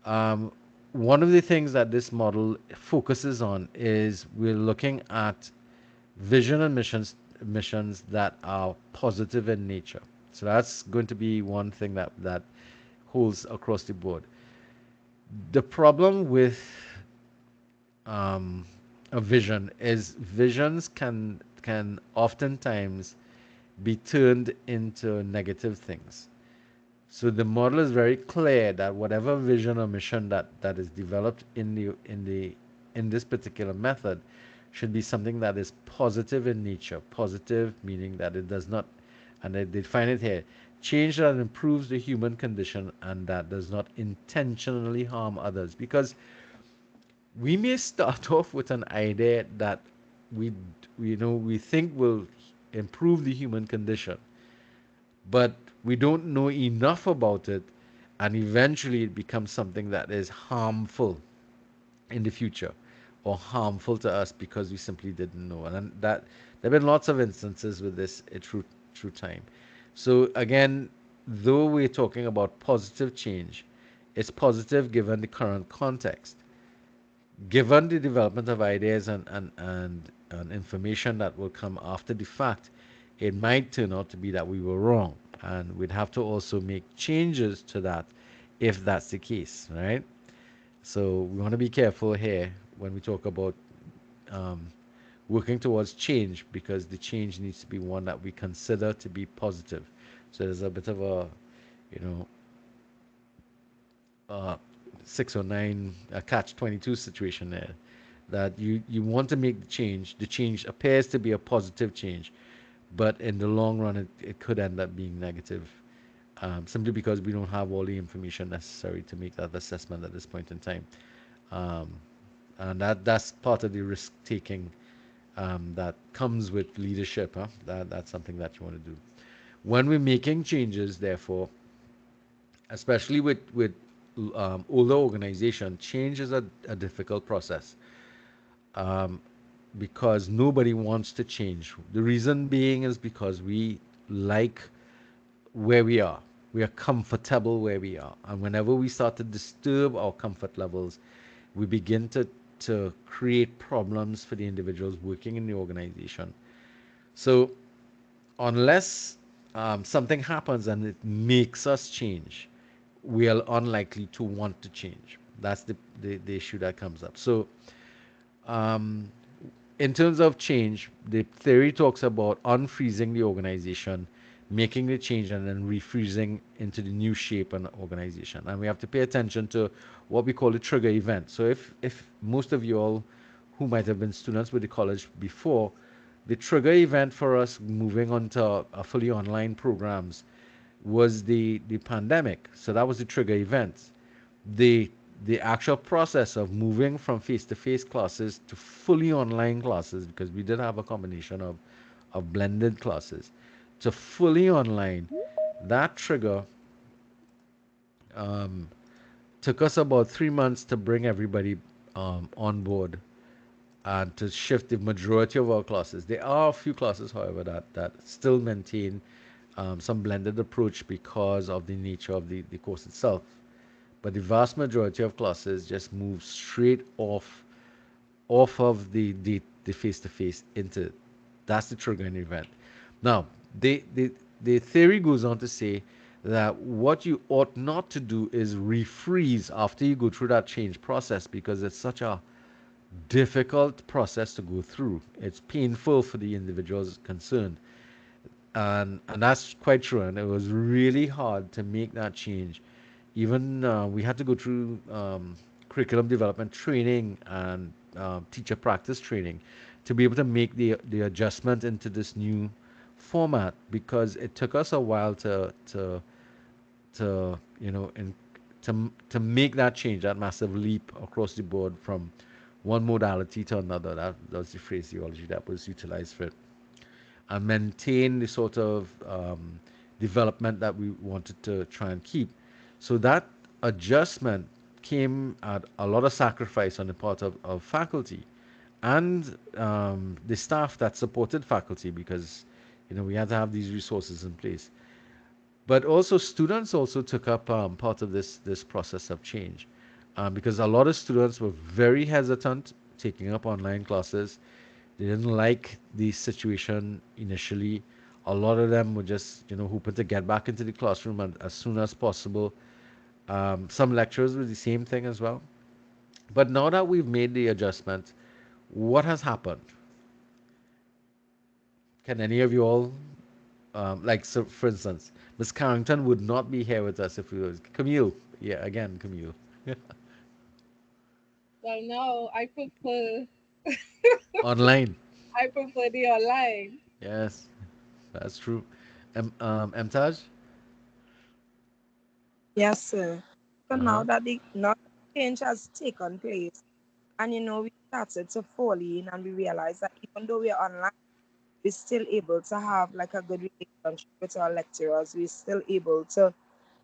Um, One of the things that this model focuses on is we're looking at vision and missions that are positive in nature. So that's going to be one thing that holds across the board. The problem with um, a vision is visions can oftentimes be turned into negative things. So the model is very clear that whatever vision or mission that is developed in this particular method should be something that is positive in nature. Positive meaning that it does not, and they define it here, change that improves the human condition and that does not intentionally harm others. Because we may start off with an idea that we we think will improve the human condition, but we don't know enough about it, and eventually it becomes something that is harmful in the future or harmful to us because we simply didn't know. And that there have been lots of instances with this through time. So again, though we're talking about positive change, it's positive given the current context, given the development of ideas and information that will come after the fact. It might turn out to be that we were wrong, and we'd have to also make changes to that if that's the case, right? So we want to be careful here when we talk about um, working towards change, because the change needs to be one that we consider to be positive. So there's a bit of a, you know, uh, 609, a catch 22 situation there, that you want to make the change. The change appears to be a positive change, but in the long run, it could end up being negative, simply because we don't have all the information necessary to make that assessment at this point in time. Um, and that's part of the risk taking that comes with leadership. Huh? That's something that you want to do when we're making changes. Therefore, especially with older organization, change is a difficult process, um, because nobody wants to change. The reason being is because we like where we are. We are comfortable where we are. And whenever we start to disturb our comfort levels, we begin to create problems for the individuals working in the organization. So, unless something happens and it makes us change, we are unlikely to want to change. That's the issue that comes up. So, um, in terms of change, the theory talks about unfreezing the organization, making the change, and then refreezing into the new shape and organization. And we have to pay attention to what we call the trigger event. So if most of you all who might have been students with the college before, the trigger event for us moving on to a fully online programs was the pandemic. So that was the trigger event. The the actual process of moving from face-to-face classes to fully online classes, because we did have a combination of blended classes, to fully online, that trigger um, took us about 3 months to bring everybody on board and to shift the majority of our classes. There are a few classes, however, that still maintain some blended approach because of the nature of the course itself. But the vast majority of classes just move straight off of the face-to-face into, that's the triggering event. Now, the theory goes on to say that what you ought not to do is refreeze after you go through that change process, because it's such a difficult process to go through. It's painful for the individuals concerned. And that's quite true. And it was really hard to make that change. Even we had to go through curriculum development training and teacher practice training to be able to make the adjustment into this new format, because it took us a while to to make that change, that massive leap across the board from one modality to another. That was the phraseology that was utilized for it, and maintain the sort of development that we wanted to try and keep. So that adjustment came at a lot of sacrifice on the part of faculty and the staff that supported faculty because we had to have these resources in place. But also students also took up part of this process of change because a lot of students were very hesitant taking up online classes. They didn't like the situation initially. A lot of them were just hoping to get back into the classroom and as soon as possible. Some lecturers were the same thing as well. But now that we've made the adjustment, what has happened? Can any of you all, like, so for instance, Miss Carrington would not be here with us if we was Camille. Yeah, again, Camille. Well, no, Online. I prefer the online. Yes, that's true. Mtaj? Yes, sir. So now Uh-huh. that the not change has taken place, and we started to fall in, and we realized that even though we're online, we're still able to have like a good relationship with our lecturers. We're still able to.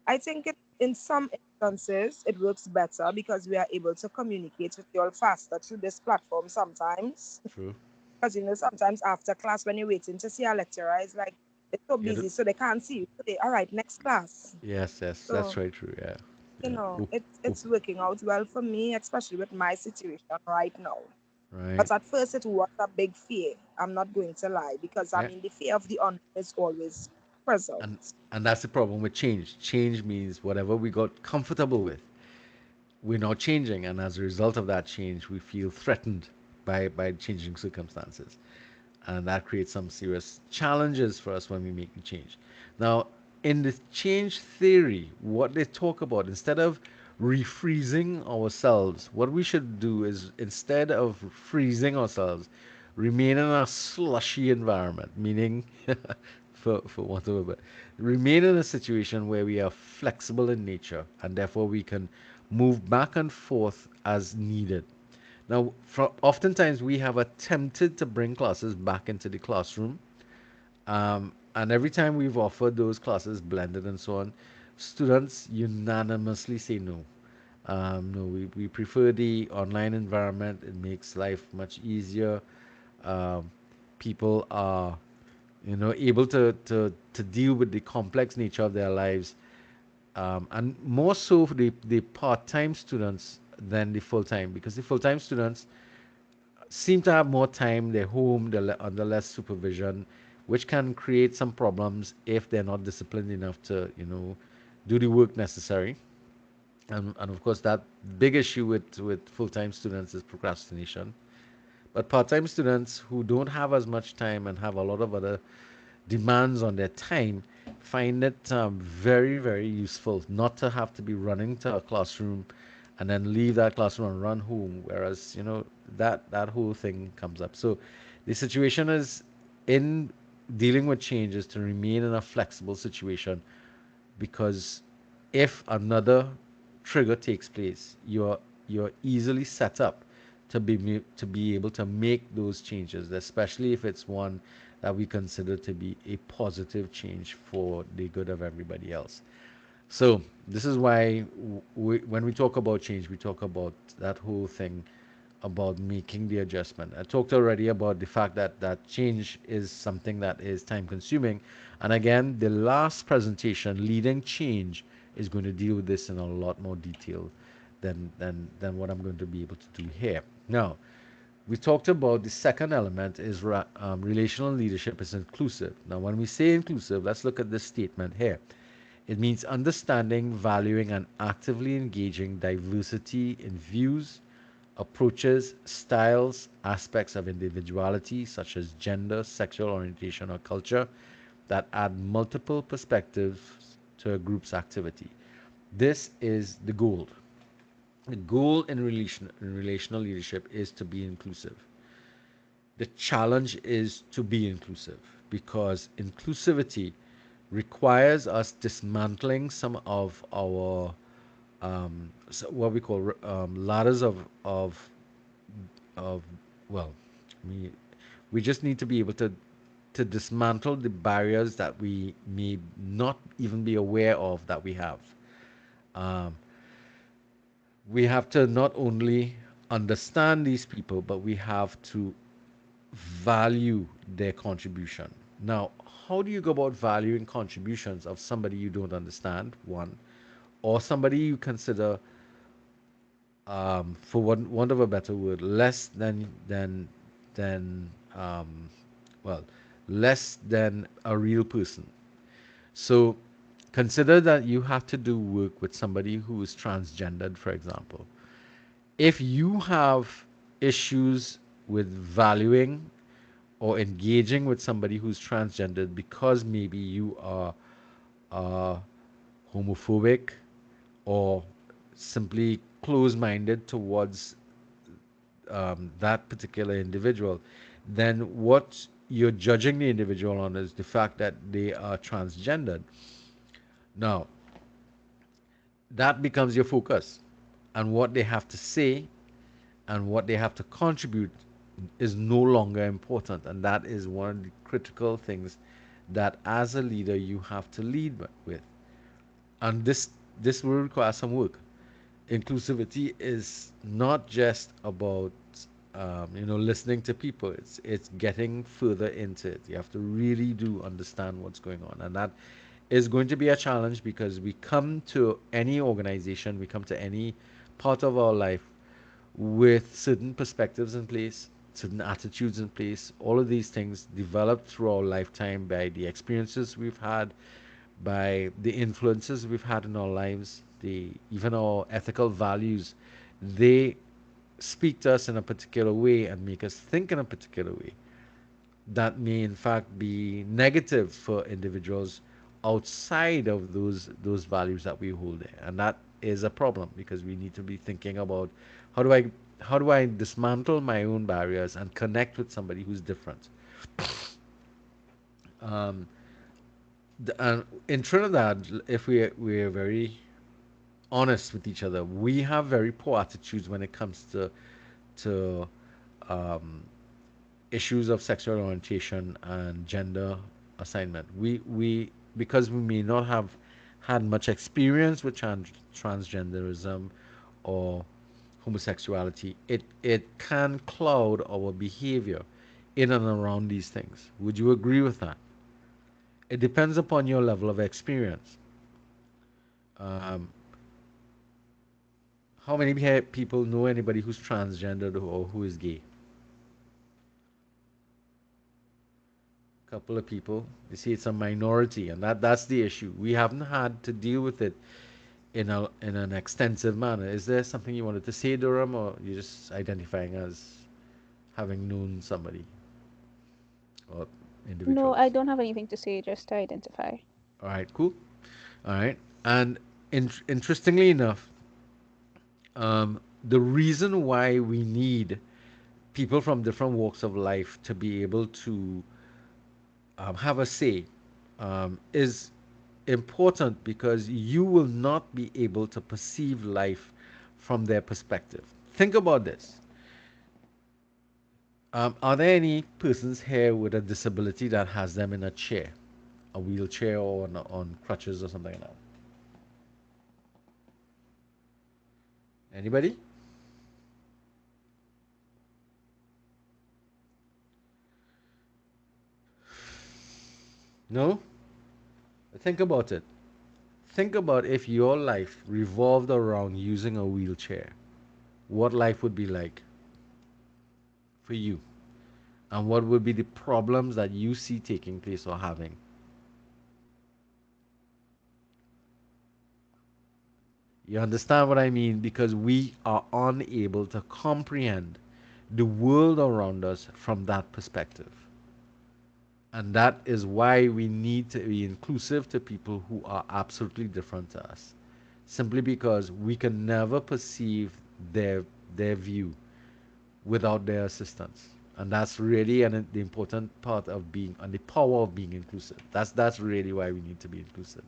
I think in some instances it works better because we are able to communicate with you all faster through this platform sometimes. True. Because sometimes after class when you're waiting to see a lecturer, it's like they're so Yeah. busy, so they can't see you. So they, all right, next class. Yes, yes, that's So right. True. Yeah. Yeah. Oop, oop. it's working out well for me, especially with my situation right now. Right. But at first it was a big fear. I'm not going to lie because I Yeah. mean the fear of the unknown is always present. And and that's the problem with change. Change means whatever we got comfortable with, we're now changing, and as a result of that change, we feel threatened by changing circumstances, and that creates some serious challenges for us when we make the change. Now, in the change theory, what they talk about, instead of refreezing ourselves, what we should do is instead of freezing ourselves, remain in a slushy environment, meaning, for want of a word, remain in a situation where we are flexible in nature and therefore we can move back and forth as needed. Now, oftentimes we have attempted to bring classes back into the classroom, and every time we've offered those classes blended and so on, students unanimously say no. No, we prefer the online environment. It makes life much easier. Um, People are, able to deal with the complex nature of their lives, and more so for the part-time students than the full-time, because the full-time students seem to have more time. They're home, under less supervision, which can create some problems if they're not disciplined enough to, do the work necessary. And of course, that big issue with full-time students is procrastination. But part-time students who don't have as much time and have a lot of other demands on their time find it very, very useful not to have to be running to a classroom and then leave that classroom and run home. Whereas, that whole thing comes up. So the situation is in dealing with change is to remain in a flexible situation because if another trigger takes place, you're easily set up to be able to make those changes, especially if it's one that we consider to be a positive change for the good of everybody else. So this is why when we talk about change, we talk about that whole thing about making the adjustment. I talked already about the fact that change is something that is time consuming. And again, the last presentation, Leading Change, is going to deal with this in a lot more detail than what I'm going to be able to do here. Now, we talked about the second element is relational leadership is inclusive. Now, when we say inclusive, let's look at this statement here. It means understanding, valuing, and actively engaging diversity in views, approaches, styles, aspects of individuality, such as gender, sexual orientation, or culture, that add multiple perspectives to a group's activity. This is the goal. The goal in relational leadership is to be inclusive. The challenge is to be inclusive because inclusivity requires us dismantling some of our what we call ladders of well, we we just need to be able to dismantle the barriers that we may not even be aware of that we have. Um, we have to not only understand these people, but we have to value their contribution. Now, how do you go about valuing contributions of somebody you don't understand, one, or somebody you consider, for want of a better word, less than well, less than a real person? So, consider that you have to do work with somebody who is transgendered, for example. If you have issues with valuing or engaging with somebody who's transgendered because maybe you are uh, homophobic or simply closed minded towards that particular individual, then what you're judging the individual on is the fact that they are transgendered. Now, that becomes your focus, and what they have to say and what they have to contribute is no longer important. And that is one of the critical things that as a leader you have to lead with. And this will require some work. Inclusivity is not just about listening to people. It's getting further into it. You have to really do understand what's going on, and that is going to be a challenge because we come to any organization, we come to any part of our life with certain perspectives in place, certain attitudes in place. All of these things developed through our lifetime by the experiences we've had, by the influences we've had in our lives, the even our ethical values. They speak to us in a particular way and make us think in a particular way that may in fact be negative for individuals outside of those values that we hold there. And that is a problem because we need to be thinking about how do I how do I dismantle my own barriers and connect with somebody who's different. um, and in Trinidad, if we're very honest with each other, we have very poor attitudes when it comes to um, issues of sexual orientation and gender assignment. We because we may not have had much experience with transgenderism or homosexuality, it can cloud our behavior in and around these things. Would you agree with that? It depends upon your level of experience. Um, how many people know anybody who's transgendered or who is gay? Couple of people. You see, it's a minority, and that's the issue. We haven't had to deal with it in an extensive manner. Is there something you wanted to say, Durham, or you're just identifying as having known somebody or No, I individuals? don't have anything to say, just to identify. All right, cool. All right, and interestingly enough, the reason why we need people from different walks of life to be able to have a say is important because you will not be able to perceive life from their perspective. Think about this. Are there any persons here with a disability that has them in a chair, a wheelchair, or on crutches or something like that? Anybody? No? Think about it. Think about if your life revolved around using a wheelchair, what life would be like for you, and what would be the problems that you see taking place or having. You understand what I mean? Because we are unable to comprehend the world around us from that perspective. And that is why we need to be inclusive to people who are absolutely different to us. Simply because we can never perceive their their view without their assistance. And that's really the important part of being and the power of being inclusive. That's really why we need to be inclusive.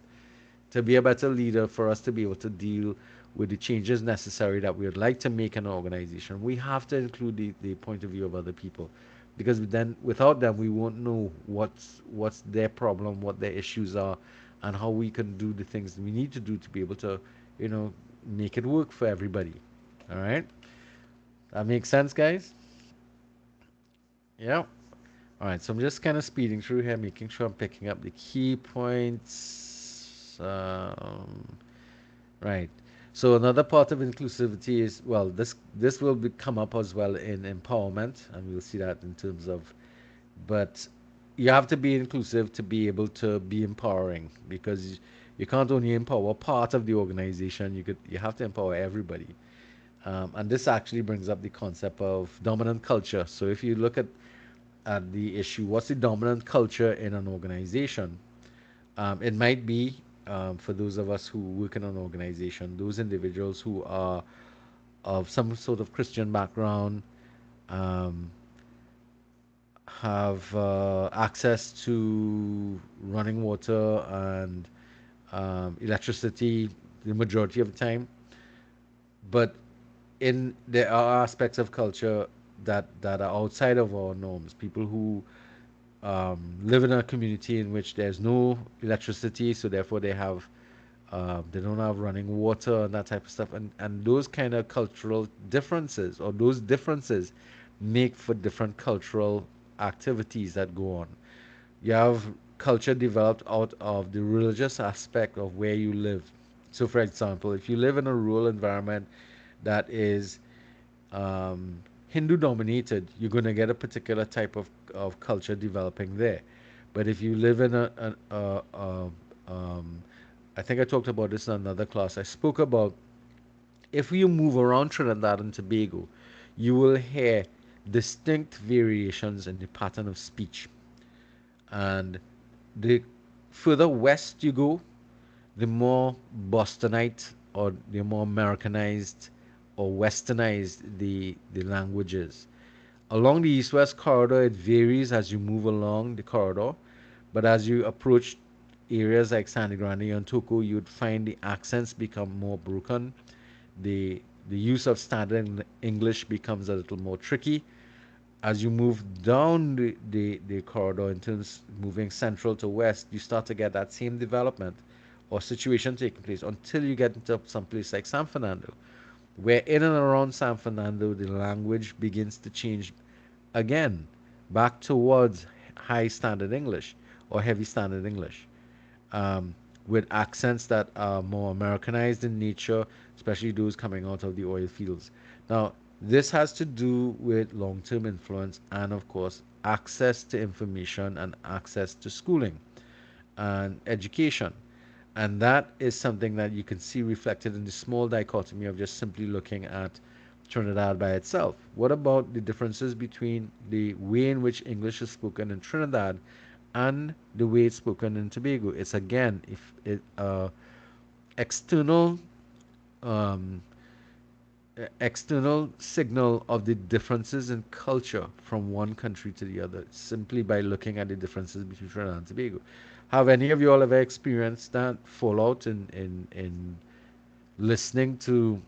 To be a better leader, for us to be able to deal with the changes necessary that we would like to make in an organization, we have to include the point of view of other people. Because then without them we won't know what's their problem, what their issues are, and how we can do the things we need to do to be able to, make it work for everybody. All right, that makes sense, guys. Yeah. All right, so I'm just kind of speeding through here, making sure I'm picking up the key points. Right. So another part of inclusivity is, well, this will come up as well in empowerment, and we'll see that in terms of, but you have to be inclusive to be able to be empowering, because you can't only empower part of the organization. You have to empower everybody. And this actually brings up the concept of dominant culture. So if you look at the issue, what's the dominant culture in an organization? It might be, for those of us who work in an organization, those individuals who are of some sort of Christian background, um, have access to running water and electricity the majority of the time. But there are aspects of culture that are outside of our norms. People who live in a community in which there's no electricity, so therefore they don't have running water and that type of stuff, and those kind of cultural differences, or those differences make for different cultural activities that go on. You have culture developed out of the religious aspect of where you live. So for example, if you live in a rural environment that is Hindu dominated, you're going to get a particular type of culture developing there. But if you live in I think I talked about this in another class. I spoke about, if you move around Trinidad and Tobago, you will hear distinct variations in the pattern of speech. And the further west you go, the more Bostonite, or the more Americanized or westernized the language is. Along the east west corridor, it varies as you move along the corridor, but as you approach areas like San Grande and Toko, you'd find the accents become more broken. The use of standard English becomes a little more tricky. As you move down the corridor in terms moving central to west, you start to get that same development or situation taking place until you get into some place like San Fernando, where in and around San Fernando the language begins to change again back towards high standard English or heavy standard English, um, with accents that are more Americanized in nature, especially those coming out of the oil fields. Now, this has to do with long term influence and, of course, access to information and access to schooling and education. And that is something that you can see reflected in the small dichotomy of just simply looking at Trinidad by itself. What about the differences between the way in which English is spoken in Trinidad and the way it's spoken in Tobago? It's again, if it external um, external signal of the differences in culture from one country to the other, simply by looking at the differences between Trinidad and Tobago. Have any of you all ever experienced that fallout in listening to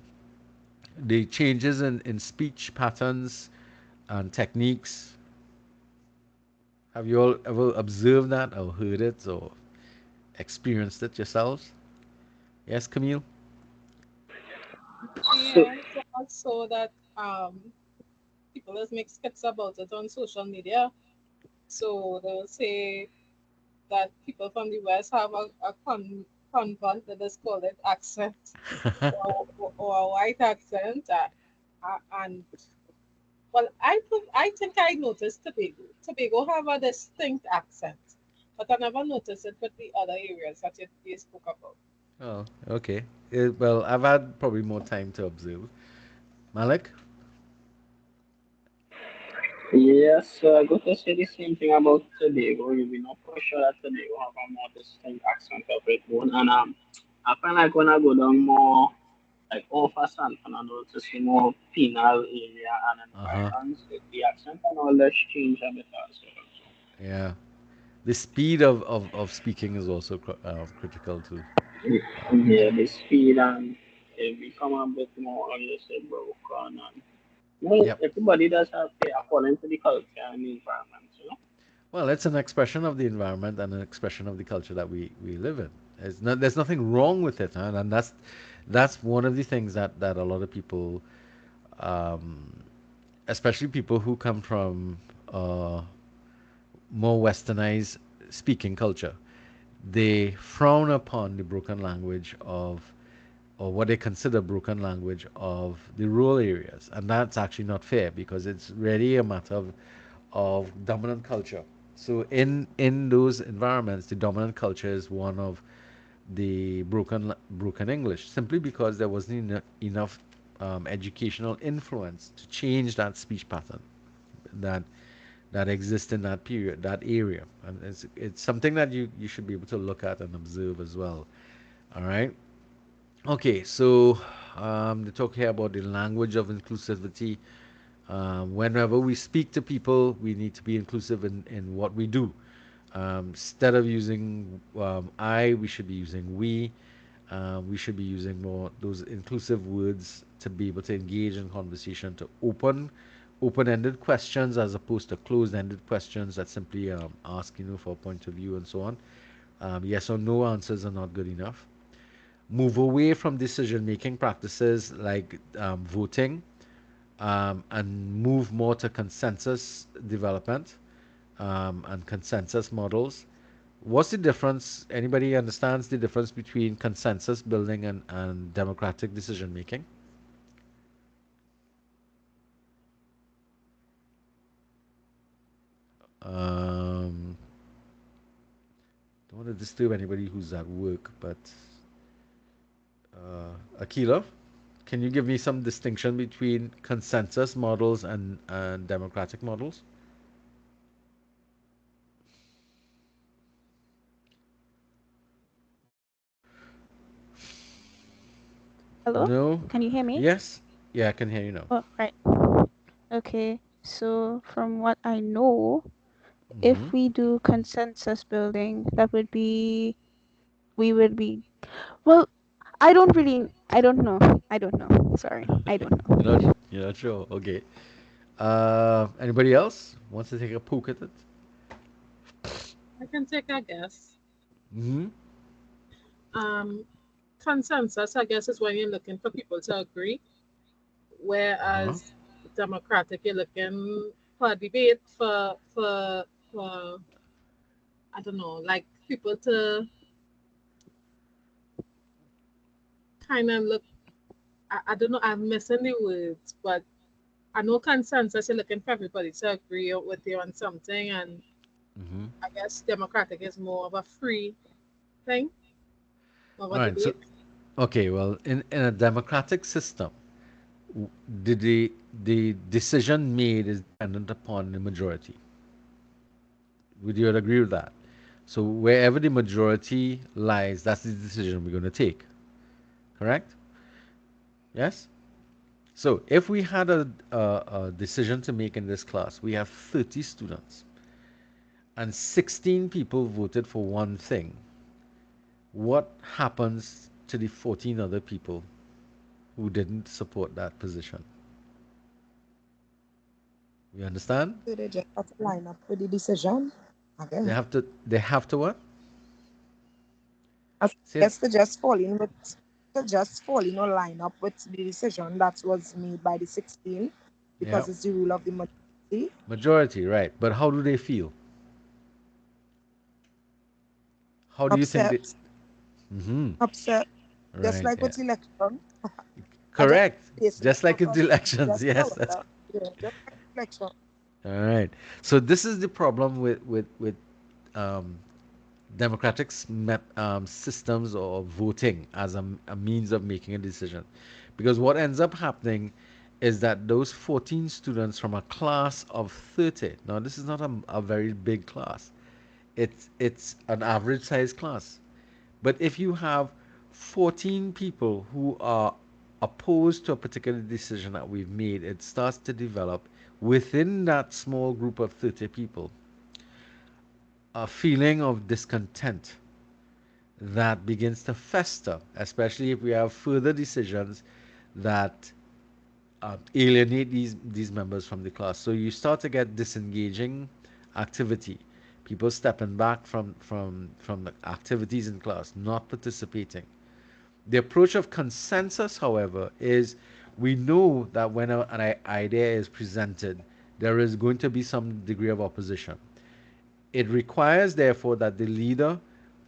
the changes in speech patterns and techniques? Have you all ever observed that or heard it or experienced it yourselves? Yes, Camille? So, Yes, I saw that people just make skits about it on social media. So they'll say that people from the West have convert, let us call it accent, or a white accent. And well, I think I noticed Tobago. Tobago have a distinct accent, but I never noticed it with the other areas that you spoke about. Oh, okay. Well, I've had probably more time to observe. Malik? yes, I got to say the same thing about Tobago. You know for sure that Tobago have a more distinct accent of its own. And I find like when I go down more like over San Fernando to see more penal area and Uh huh. environs, the accent and all that change a bit as well. Yeah. The speed of speaking is also critical too. Yeah, the speed and it become a bit more, how you say, broken. And well, Yep. everybody does have to according to the culture and the environment, you know. Well, it's an expression of the environment and an expression of the culture that we live in. There's nothing wrong with it, huh? And that's one of the things that a lot of people. um, especially people who come from uh, more westernized speaking culture. They frown upon the broken language of, or what they consider broken language of the rural areas, and that's actually not fair because it's really a matter of dominant culture. So in those environments, the dominant culture is one of the broken English, simply because there wasn't enough educational influence to change that speech pattern that that exists in that period, that area, and it's something that you should be able to look at and observe as well. All right. Okay, so they talk here about the language of inclusivity. Whenever we speak to people, we need to be inclusive in what we do. Instead of using I, we should be using we. We should be using more those inclusive words to be able to engage in conversation, to open-ended questions as opposed to closed-ended questions that simply ask, for a point of view and so on. Yes or no answers are not good enough. Move away from decision-making practices like voting, and move more to consensus development, and consensus models. What's the difference? Anybody understands the difference between consensus building and democratic decision making? Um, don't want to disturb anybody who's at work, but Akila, can you give me some distinction between consensus models and democratic models? Hello? No? Can you hear me? Yes? Yeah, I can hear you now. Oh, right. Okay. So from what I know, Mm-hmm. if we do consensus building, that would be we would be well, I don't know. I don't know. Sorry. I don't You're know. not you're not sure. Okay. Anybody else wants to take a poke at it? I can take a guess. Mm-hmm. Um, Consensus, I guess, is when you're looking for people to agree, Uh-huh. whereas democratic, you're looking for a debate for I don't know, like people to kind of look. I don't know. I'm missing the words, but I know consensus. You're looking for everybody to agree with you on something, and Mm-hmm. I guess democratic is more of a free thing, of All a right. So, debate. okay. Well, in a democratic system, the decision made is dependent upon the majority. Would you agree with that? So wherever the majority lies, that's the decision we're going to take. Correct? Yes. So if we had a decision to make in this class, we have 30 students, and 16 people voted for one thing. What happens to the 14 other people who didn't support that position? You understand? So they just have to line up with the decision. They Okay. have to. They have to what? I Say it. guess to just fall in or line up with the decision that was made by the 16 Yeah. because it's the rule of the majority. Majority, right? But how do they feel? How do you think they? Upset, Mm-hmm. upset. Just Right. like Yeah. with election. I just Correct. basing it Just like in on the elections. just Yes, that's however, yeah, just like election. all right. So this is the problem with um, democratic systems or voting as a means of making a decision, because what ends up happening is that those 14 students from a class of 30. Now this is not a very big class. It's an average size class. But if you have 14 people who are opposed to a particular decision that we've made, it starts to develop within that small group of 30 people a feeling of discontent that begins to fester, especially if we have further decisions that alienate these members from the class. So you start to get disengaging activity, people stepping back from the activities in class, not participating. The approach of consensus, however, is We know that when an idea is presented, there is going to be some degree of opposition. It requires, therefore, that the leader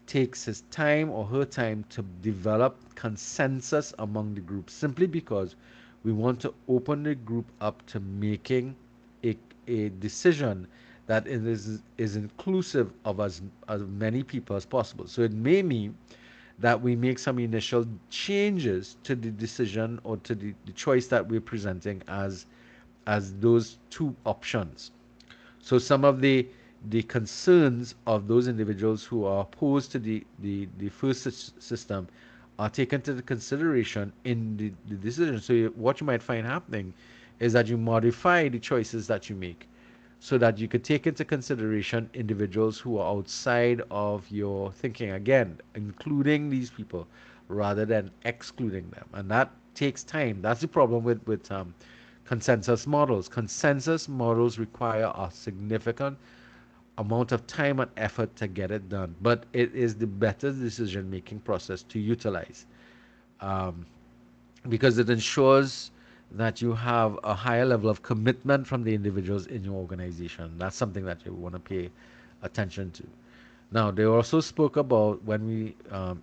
takes his time or her time to develop consensus among the group, simply because we want to open the group up to making a, a decision that is inclusive of as many people as possible. So it may mean that we make some initial changes to the decision or to the choice that we're presenting as those two options. So some of the concerns of those individuals who are opposed to the first system are taken into consideration in the decision. So what you might find happening is that you modify the choices that you make so that you could take into consideration individuals who are outside of your thinking, again, including these people rather than excluding them. And that takes time. That's the problem with consensus models. Consensus models require a significant amount of time and effort to get it done, but it is the better decision making process to utilize, um, because it ensures that you have a higher level of commitment from the individuals in your organization. That's something that you want to pay attention to. Now, they also spoke about, when we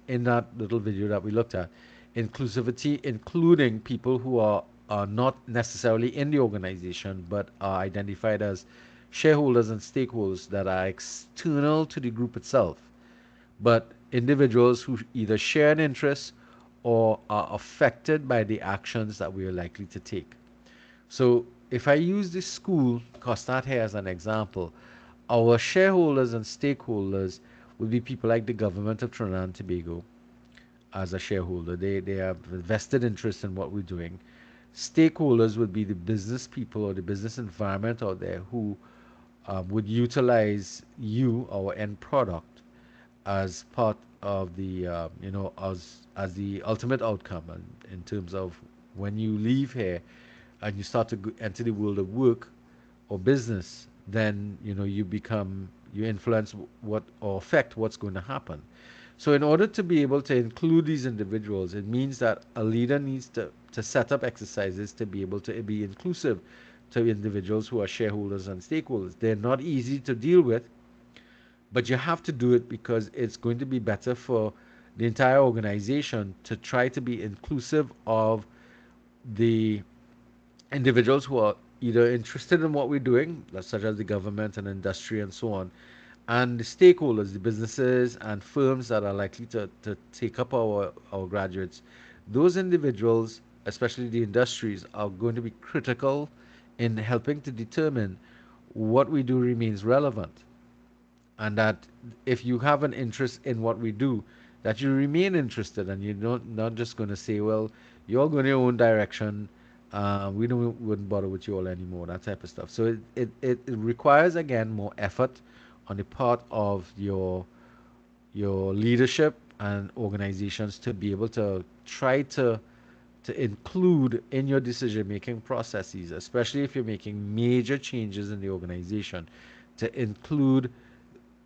in that little video that we looked at, inclusivity, including people who are not necessarily in the organization but are identified as shareholders and stakeholders that are external to the group itself, but individuals who either share an interest or are affected by the actions that we are likely to take. So if I use the school, Costat here, as an example, our shareholders and stakeholders would be people like the government of Trinidad and Tobago as a shareholder. They have a vested interest in what we're doing. Stakeholders would be the business people or the business environment out there who would utilize you, our end product, as part of the as the ultimate outcome, and in terms of when you leave here and you start to enter the world of work or business, then you influence what or affect what's going to happen. So in order to be able to include these individuals, it means that a leader needs to set up exercises to be able to be inclusive to individuals who are shareholders and stakeholders. They're not easy to deal with, but you have to do it because it's going to be better for the entire organization to try to be inclusive of the individuals who are either interested in what we're doing, such as the government and industry and so on, and the stakeholders, the businesses and firms that are likely to take up our graduates. Those individuals, especially the industries, are going to be critical in helping to determine what we do remains relevant, and that if you have an interest in what we do, that you remain interested and you're not just going to say, well, you're going your own direction. We don't wouldn't bother with you all anymore. That type of stuff. So it requires, again, more effort on the part of your leadership and organizations to be able to try to include in your decision making processes, especially if you're making major changes in the organization, to include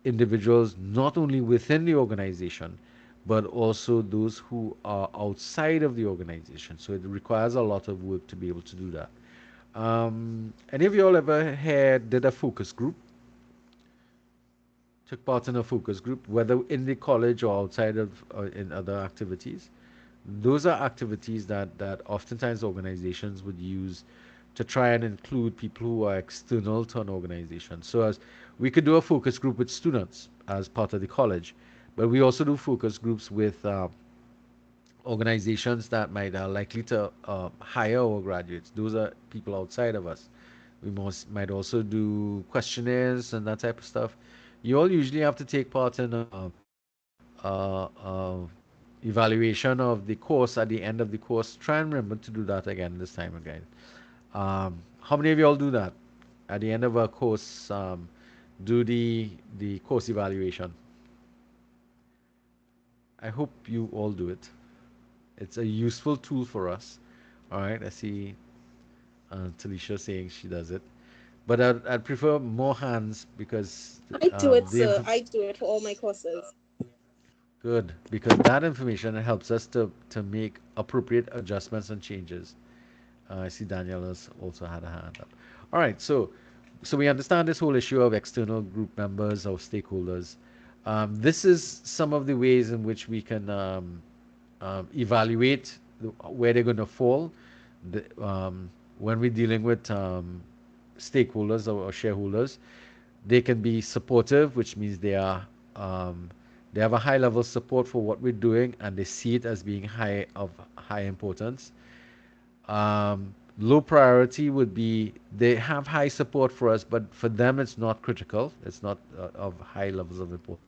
individuals not only within the organization, but also those who are outside of the organization. So it requires a lot of work to be able to do that. Any of you all ever did a focus group? Took part in a focus group, whether in the college or outside of in other activities? Those are activities that oftentimes organizations would use to try and include people who are external to an organization. So as we could do a focus group with students as part of the college, but we also do focus groups with organizations that might are likely to hire our graduates. Those are people outside of us. We might also do questionnaires and that type of stuff. You all usually have to take part in a evaluation of the course at the end of the course. Try and remember to do that again this time again. How many of you all do that at the end of a course? Do the course evaluation. I hope you all do it. It's a useful tool for us. All right, I see Talisha saying she does it, but I'd prefer more hands because I do it, the sir. I do it for all my courses. good, because that information helps us to make appropriate adjustments and changes I see Danielle has also had a hand up. All right, so we understand this whole issue of external group members or stakeholders. This is some of the ways in which we can evaluate where they're going to fall. When we're dealing with stakeholders or shareholders, they can be supportive, which means they have a high level of support for what we're doing, and they see it as being high importance. Low priority would be they have high support for us, but for them it's not critical. It's not of high levels of importance.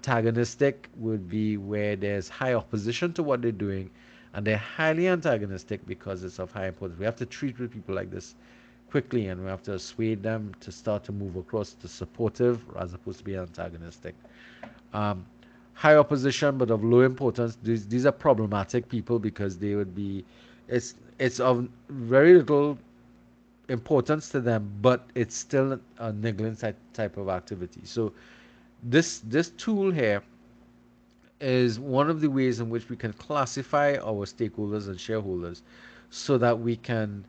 Antagonistic would be where there's high opposition to what they're doing, and they're highly antagonistic because it's of high importance. We have to treat with people like this quickly, and we have to persuade them to start to move across to supportive as opposed to be antagonistic. Um, High opposition, but of low importance. These are problematic people because they would be, it's of very little importance to them, but it's still a niggling type of activity. So this tool here is one of the ways in which we can classify our stakeholders and shareholders so that we can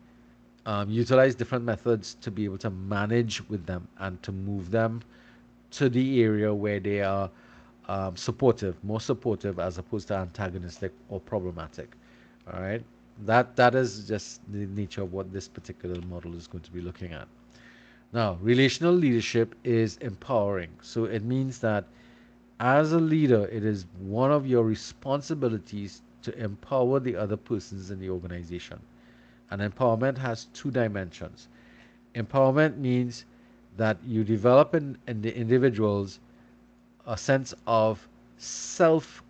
utilize different methods to be able to manage with them and to move them to the area where they are supportive, more supportive as opposed to antagonistic or problematic. All right, that is just the nature of what this particular model is going to be looking at. Now, relational leadership is empowering. So it means that as a leader, it is one of your responsibilities to empower the other persons in the organization. And empowerment has two dimensions. Empowerment means that you develop in the individuals a sense of self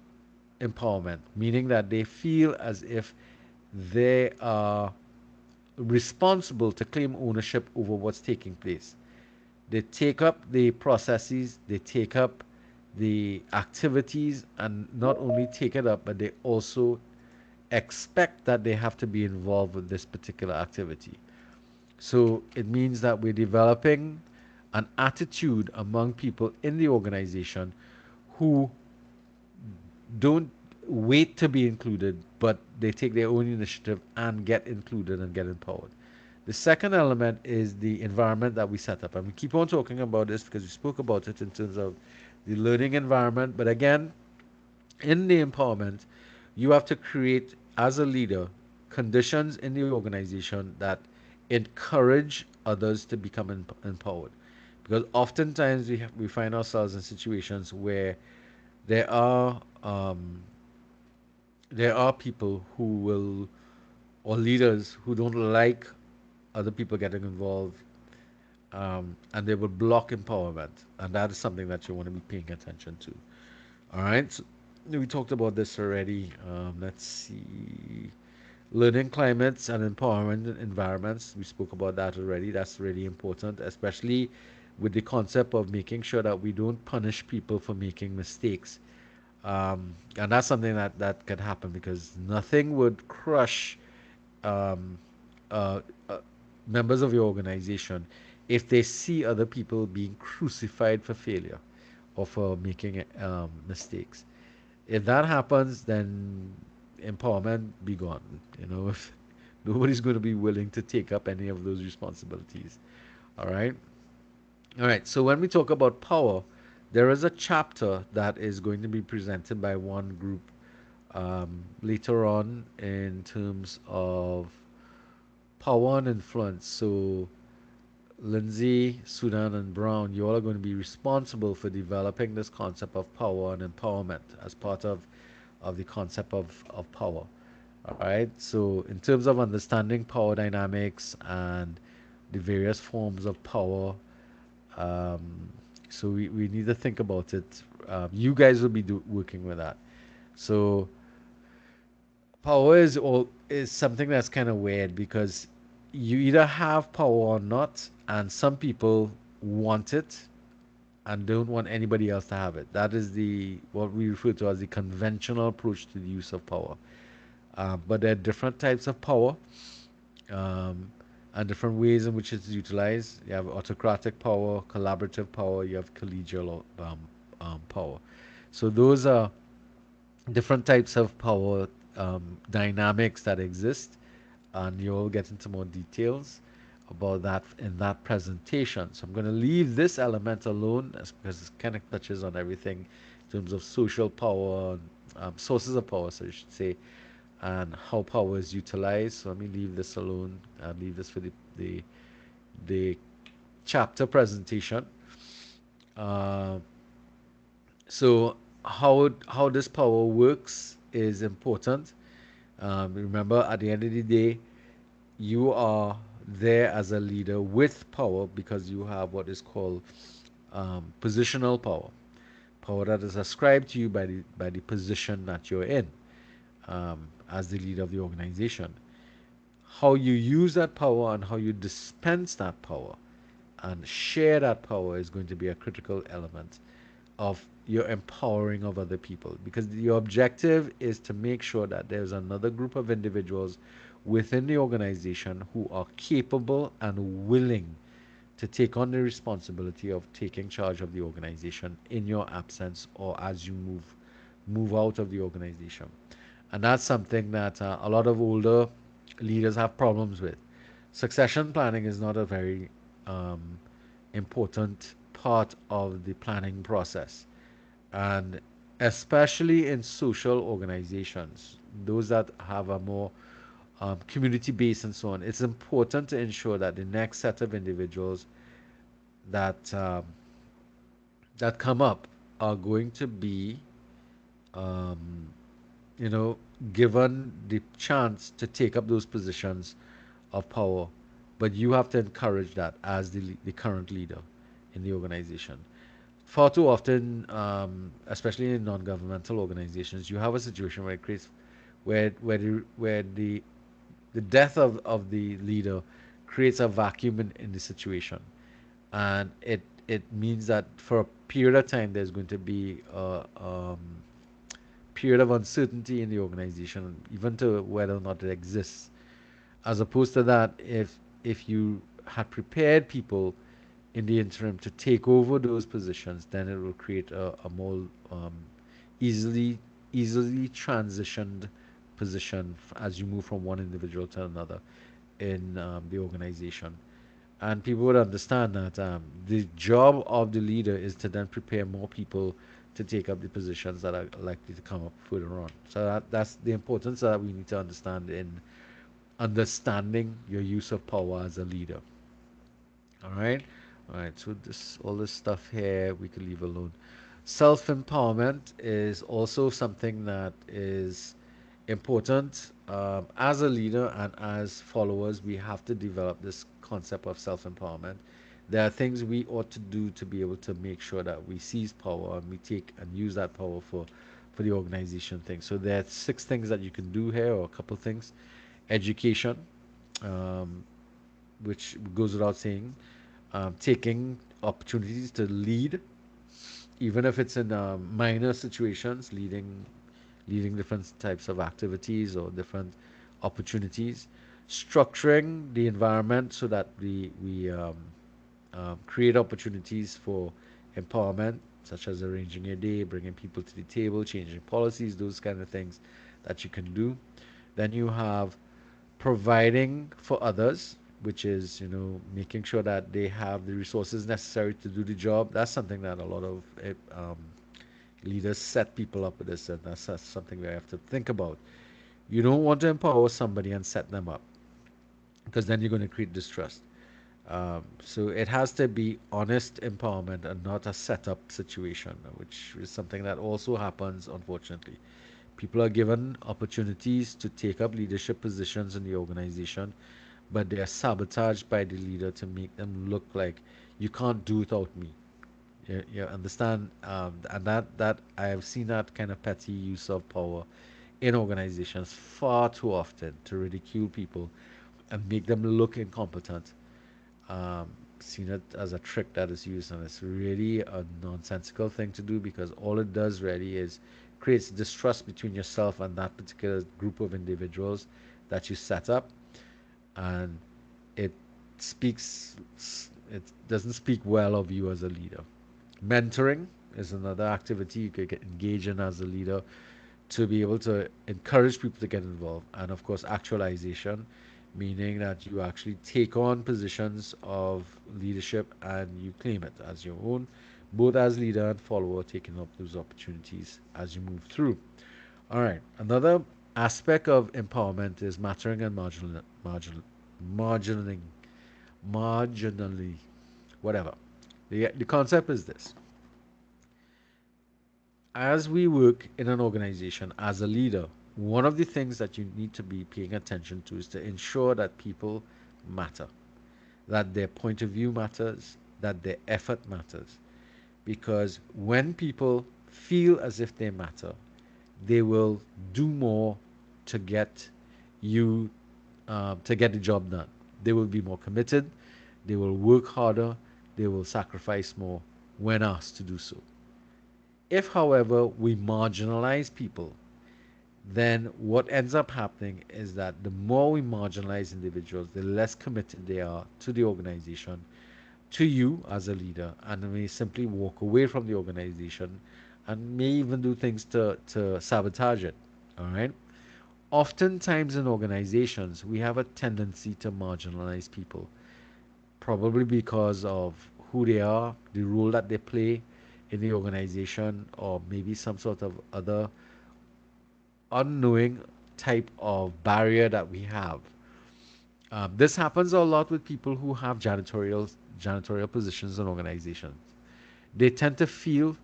empowerment, meaning that they feel as if they are responsible to claim ownership over what's taking place. They take up the processes, they take up the activities, and not only take it up, but they also expect that they have to be involved with this particular activity. So it means that we're developing an attitude among people in the organization who don't wait to be included, but they take their own initiative and get included and get empowered. The second element is the environment that we set up. And we keep on talking about this because we spoke about it in terms of the learning environment. But again, in the empowerment, you have to create, as a leader, conditions in the organization that encourage others to become empowered. Because oftentimes we find ourselves in situations where there are um, there are people who will, or leaders who don't like other people getting involved, and they will block empowerment, and that is something that you want to be paying attention to. All right, so we talked about this already. Let's see, learning climates and empowerment environments. We spoke about that already. That's really important, especially with the concept of making sure that we don't punish people for making mistakes. And that's something that could happen because nothing would crush um, uh, uh, members of your organization if they see other people being crucified for failure or for making mistakes. If that happens, then empowerment be gone. You know, if nobody's going to be willing to take up any of those responsibilities. All right. All right. So when we talk about power, there is a chapter that is going to be presented by one group later on in terms of power and influence. So Lindsay, Sudan, and Brown, you all are going to be responsible for developing this concept of power and empowerment as part of the concept of power. All right. So, in terms of understanding power dynamics and the various forms of power, um, so we need to think about it. You guys will be working with that. So, power is something that's kind of weird because you either have power or not, and some people want it and don't want anybody else to have it. That is the what we refer to as the conventional approach to the use of power. But there are different types of power um, and different ways in which it's utilized. You have autocratic power, collaborative power, you have collegial power. So those are different types of power dynamics that exist, and you'll get into more details about that in that presentation. So I'm going to leave this element alone because it kind of touches on everything in terms of social power, sources of power, so I should say, and how power is utilized. So let me leave this alone and leave this for the chapter presentation. Uh, so how this power works is important. Remember, at the end of the day, you are there as a leader with power because you have what is called positional power, power that is ascribed to you by the position that you're in as the leader of the organization. How you use that power and how you dispense that power and share that power is going to be a critical element of your empowering of other people, because your objective is to make sure that there's another group of individuals within the organization who are capable and willing to take on the responsibility of taking charge of the organization in your absence or as you move out of the organization. And that's something that a lot of older leaders have problems with. Succession planning is not a very um, important part of the planning process, and especially in social organizations, those that have a more community base and so on, it's important to ensure that the next set of individuals that that come up are going to be um, you know, given the chance to take up those positions of power, but you have to encourage that as the current leader in the organization. Far too often, especially in non-governmental organizations, you have a situation where it creates where the death of the leader creates a vacuum in the situation, and it means that for a period of time there's going to be a period of uncertainty in the organization, even to whether or not it exists. As opposed to that, if you had prepared people in the interim to take over those positions, then it will create a more easily easily transitioned position as you move from one individual to another in the organization. And people would understand that the job of the leader is to then prepare more people to take up the positions that are likely to come up further on. So that's the importance that we need to understand in understanding your use of power as a leader. All right. All right. So all this stuff here we could leave alone. Self empowerment is also something that is important. As a leader and as followers, we have to develop this concept of self empowerment. There are things we ought to do to be able to make sure that we seize power and we take and use that power for the organization thing. So there are 6 things that you can do here, or a couple things. Education, um, which goes without saying, taking opportunities to lead, even if it's in minor situations, leading different types of activities or different opportunities, structuring the environment so that we create opportunities for empowerment, such as arranging your day, bringing people to the table, changing policies, those kind of things that you can do. Then you have providing for others, which is, making sure that they have the resources necessary to do the job. That's something that a lot of leaders set people up with this, and that's something we have to think about. You don't want to empower somebody and set them up, because then you're going to create distrust. So it has to be honest empowerment and not a setup situation, which is something that also happens, unfortunately. People are given opportunities to take up leadership positions in the organization, but they are sabotaged by the leader to make them look like you can't do without me. You understand? And that I have seen that kind of petty use of power in organizations far too often to ridicule people and make them look incompetent. Seen it as a trick that is used, and it's really a nonsensical thing to do, because all it does really is creates distrust between yourself and that particular group of individuals that you set up, and it speaks it doesn't speak well of you as a leader. Mentoring is another activity you could engage in as a leader to be able to encourage people to get involved, and of course actualization, meaning that you actually take on positions of leadership and you claim it as your own, both as leader and follower, taking up those opportunities as you move through. All right. Another aspect of empowerment is mattering and marginaling, marginally, whatever. The concept is this: as we work in an organization as a leader, one of the things that you need to be paying attention to is to ensure that people matter, that their point of view matters, that their effort matters. Because when people feel as if they matter, they will do more to get you to get the job done. They will be more committed, they will work harder, they will sacrifice more when asked to do so. If, however, we marginalize people, then what ends up happening is that the more we marginalize individuals, the less committed they are to the organization, to you as a leader, and may simply walk away from the organization and may even do things to sabotage it. All right. Oftentimes in organizations, we have a tendency to marginalize people, probably because of who they are, the role that they play in the organization, or maybe some sort of other unknowing type of barrier that we have. This happens a lot with people who have janitorial positions in organizations. They tend to feel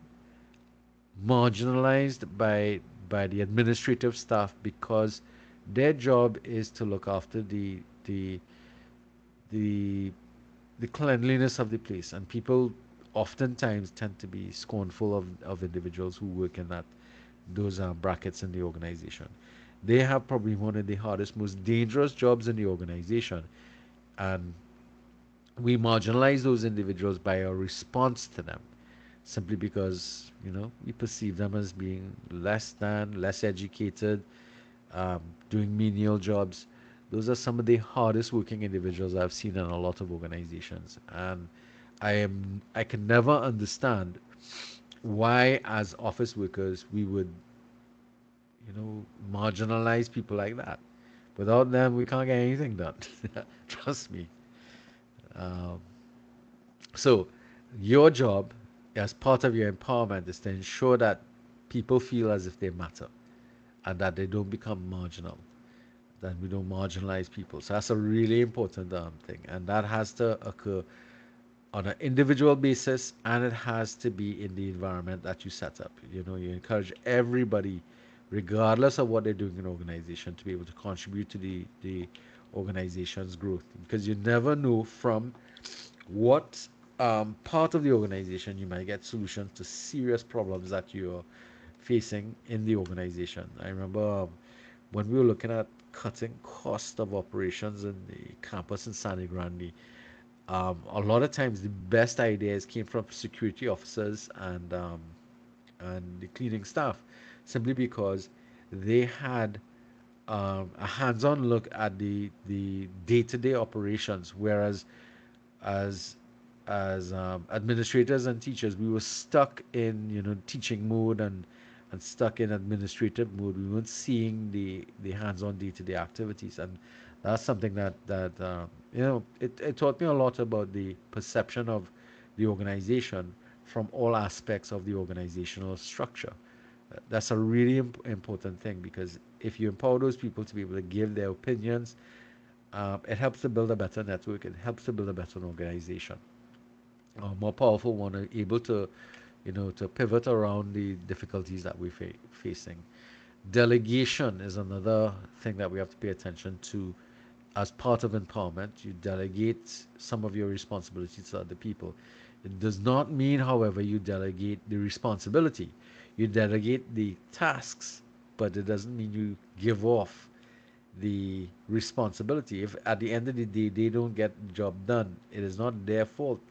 marginalized by the administrative staff because their job is to look after the the cleanliness of the place, and people oftentimes tend to be scornful of individuals who work in that those brackets in the organization. They have probably one of the hardest, most dangerous jobs in the organization, and we marginalize those individuals by our response to them simply because we perceive them as being less than, less educated, doing menial jobs. Those are some of the hardest working individuals I've seen in a lot of organizations, and I can never understand why, as office workers, we would marginalize people like that. Without them, we can't get anything done. Trust me. Um, so, your job as part of your empowerment is to ensure that people feel as if they matter and that they don't become marginal, that we don't marginalize people. So that's a really important thing, and that has to occur on an individual basis, and it has to be in the environment that you set up. You encourage everybody, regardless of what they're doing in an organization, to be able to contribute to the organization's growth, because you never know from what part of the organization you might get solutions to serious problems that you're facing in the organization. I remember when we were looking at cutting cost of operations in the campus in San Grande, a lot of times the best ideas came from security officers and the cleaning staff, simply because they had a hands-on look at the day-to-day operations, whereas as administrators and teachers, we were stuck in teaching mode and stuck in administrative mode. We weren't seeing the hands-on day-to-day activities, and that's something that it taught me a lot about the perception of the organization from all aspects of the organizational structure. That's a really important thing, because if you empower those people to be able to give their opinions, it helps to build a better network. It helps to build a better organization, a more powerful one, able to, to pivot around the difficulties that we're facing. Delegation is another thing that we have to pay attention to. As part of empowerment, you delegate some of your responsibilities to other people. It does not mean, however, you delegate the responsibility. You delegate the tasks, but it doesn't mean you give off the responsibility. If at the end of the day they don't get the job done, it is not their fault.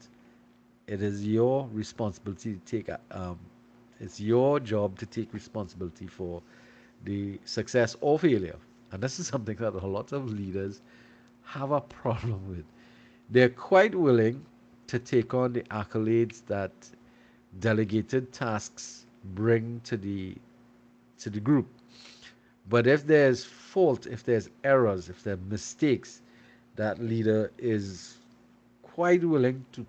It is your responsibility to take. It's your job to take responsibility for the success or failure. And this is something that a lot of leaders have a problem with. They're quite willing to take on the accolades that delegated tasks bring to the group. But if there's fault, if there's errors, if there are mistakes, that leader is quite willing to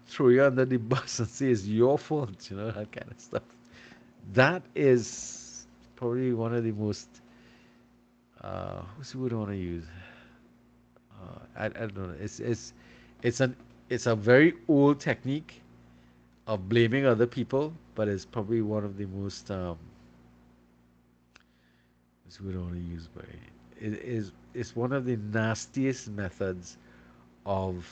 throw you under the bus and say it's your fault, that kind of stuff. That is probably one of the most what's the word I want to use? I don't know. It's an it's a very old technique of blaming other people, but it's probably one of the most what's the word I want to use? But it's one of the nastiest methods of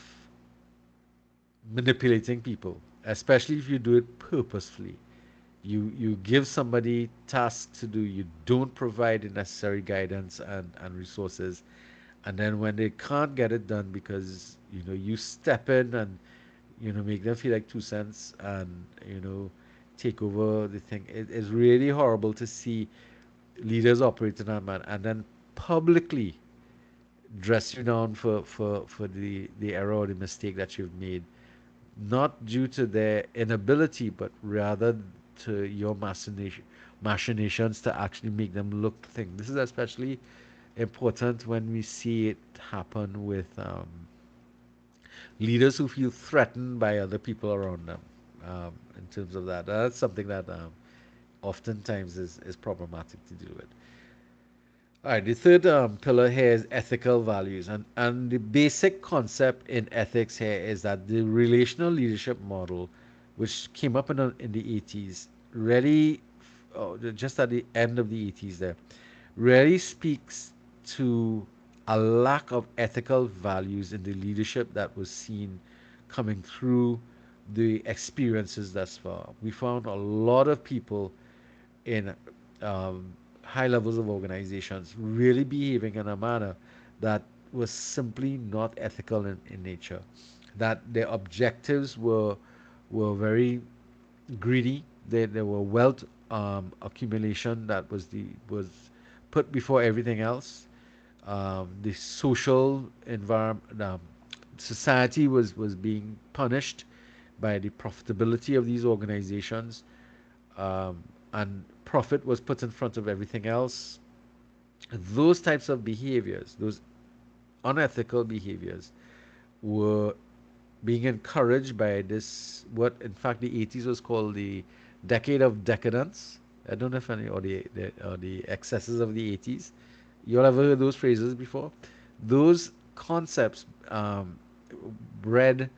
manipulating people, especially if you do it purposefully. You give somebody tasks to do, you don't provide the necessary guidance and resources, and then when they can't get it done because you step in and make them feel like 2 cents and take over the thing. It's really horrible to see leaders operate in that manner and then publicly dress you down for the error or the mistake that you've made, not due to their inability, but rather to your machinations to actually make them look thing. This is especially important when we see it happen with leaders who feel threatened by other people around them. In terms of that, that's something that oftentimes is problematic to deal with. All right, the third pillar here is ethical values, and the basic concept in ethics here is that the relational leadership model, which came up in the 80s, really, just at the end of the 80s there, really speaks to a lack of ethical values in the leadership that was seen coming through the experiences thus far. We found a lot of people in high levels of organizations really behaving in a manner that was simply not ethical in nature. That their objectives were very greedy. There were wealth accumulation that was put before everything else. The social environment, society was being punished by the profitability of these organizations, and profit was put in front of everything else. Those types of behaviors, those unethical behaviors, were being encouraged by this, what in fact the 80s was called the decade of decadence. I don't know if any, or the excesses of the 80s. You all ever heard those phrases before? Those concepts bred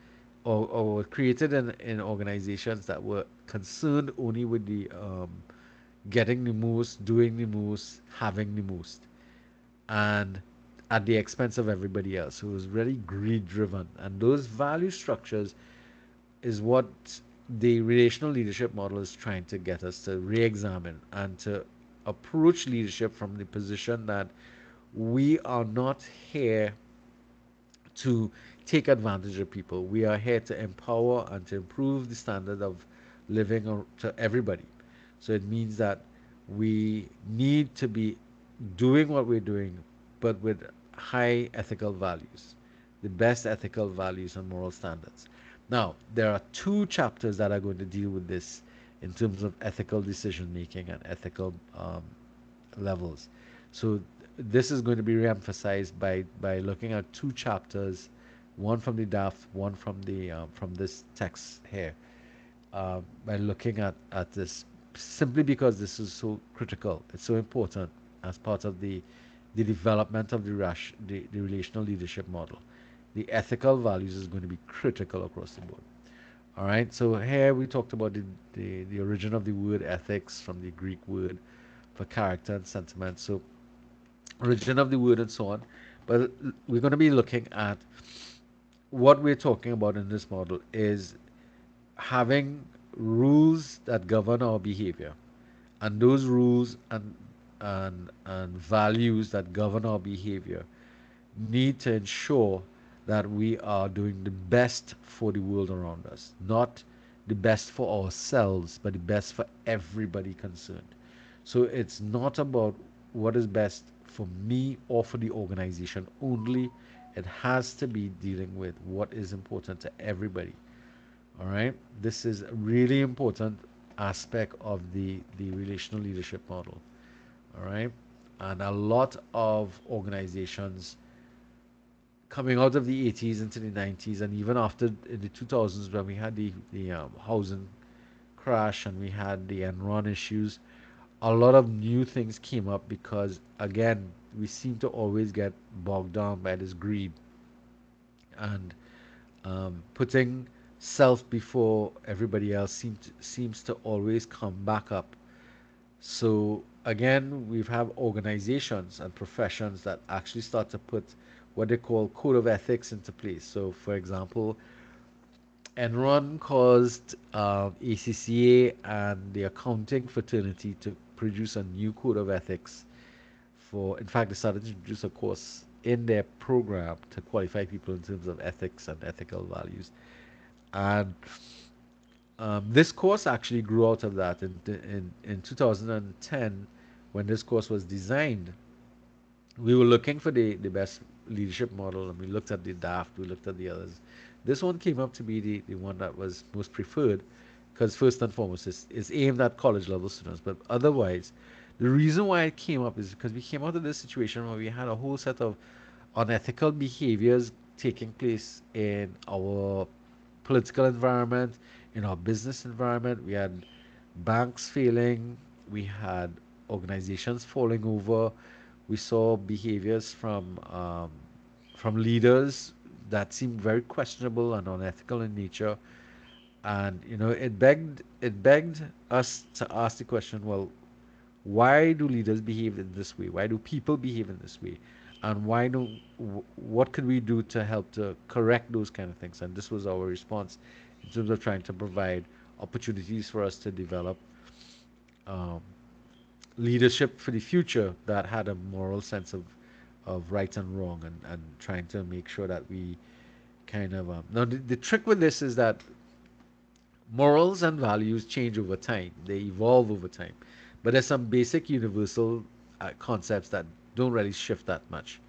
or were created in organizations that were concerned only with the getting the most, doing the most, having the most, and at the expense of everybody else. So it was really greed driven. And those value structures is what the relational leadership model is trying to get us to re examine and to approach leadership from the position that we are not here to take advantage of people. We are here to empower and to improve the standard of living to everybody. So it means that we need to be doing what we're doing, but with high ethical values, the best ethical values and moral standards. Now, there are two chapters that are going to deal with this in terms of ethical decision making and ethical levels. So this is going to be re-emphasized by looking at two chapters, one from the DAF, one from this text here, by looking at this simply because this is so critical. It's so important as part of the development of the relational leadership model. The ethical values is going to be critical across the board. All right. So here we talked about the origin of the word ethics from the Greek word for character and sentiment. So origin of the word and so on. But we're going to be looking at what we're talking about in this model is having rules that govern our behavior, and those rules and values that govern our behavior need to ensure that we are doing the best for the world around us, not the best for ourselves, but the best for everybody concerned. So it's not about what is best for me or for the organization only. It has to be dealing with what is important to everybody. All right. This is really important aspect of the relational leadership model. All right. And a lot of organizations coming out of the 80s into the 90s, and even after in the 2000s when we had the housing crash and we had the Enron issues, a lot of new things came up because, again, we seem to always get bogged down by this greed and putting self before everybody else seems to always come back up. So again, we have organizations and professions that actually start to put what they call code of ethics into place. So, for example, Enron caused ACCA and the accounting fraternity to produce a new code of ethics. In fact, they started to introduce a course in their program to qualify people in terms of ethics and ethical values. And this course actually grew out of that. In 2010, when this course was designed, we were looking for the best leadership model, and we looked at the DAFT, we looked at the others. This one came up to be the one that was most preferred because, first and foremost, it's aimed at college level students. But otherwise, the reason why it came up is because we came out of this situation where we had a whole set of unethical behaviors taking place in our political environment, in our business environment. We had banks failing, we had organizations falling over, we saw behaviors from leaders that seemed very questionable and unethical in nature. And it begged us to ask the question, well, why do leaders behave in this way? Why do people behave in this way? And what could we do to help to correct those kind of things? And this was our response in terms of trying to provide opportunities for us to develop um, leadership for the future that had a moral sense of right and wrong, and trying to make sure that we kind of now the trick with this is that morals and values change over time, they evolve over time, but there's some basic universal concepts that don't really shift that much.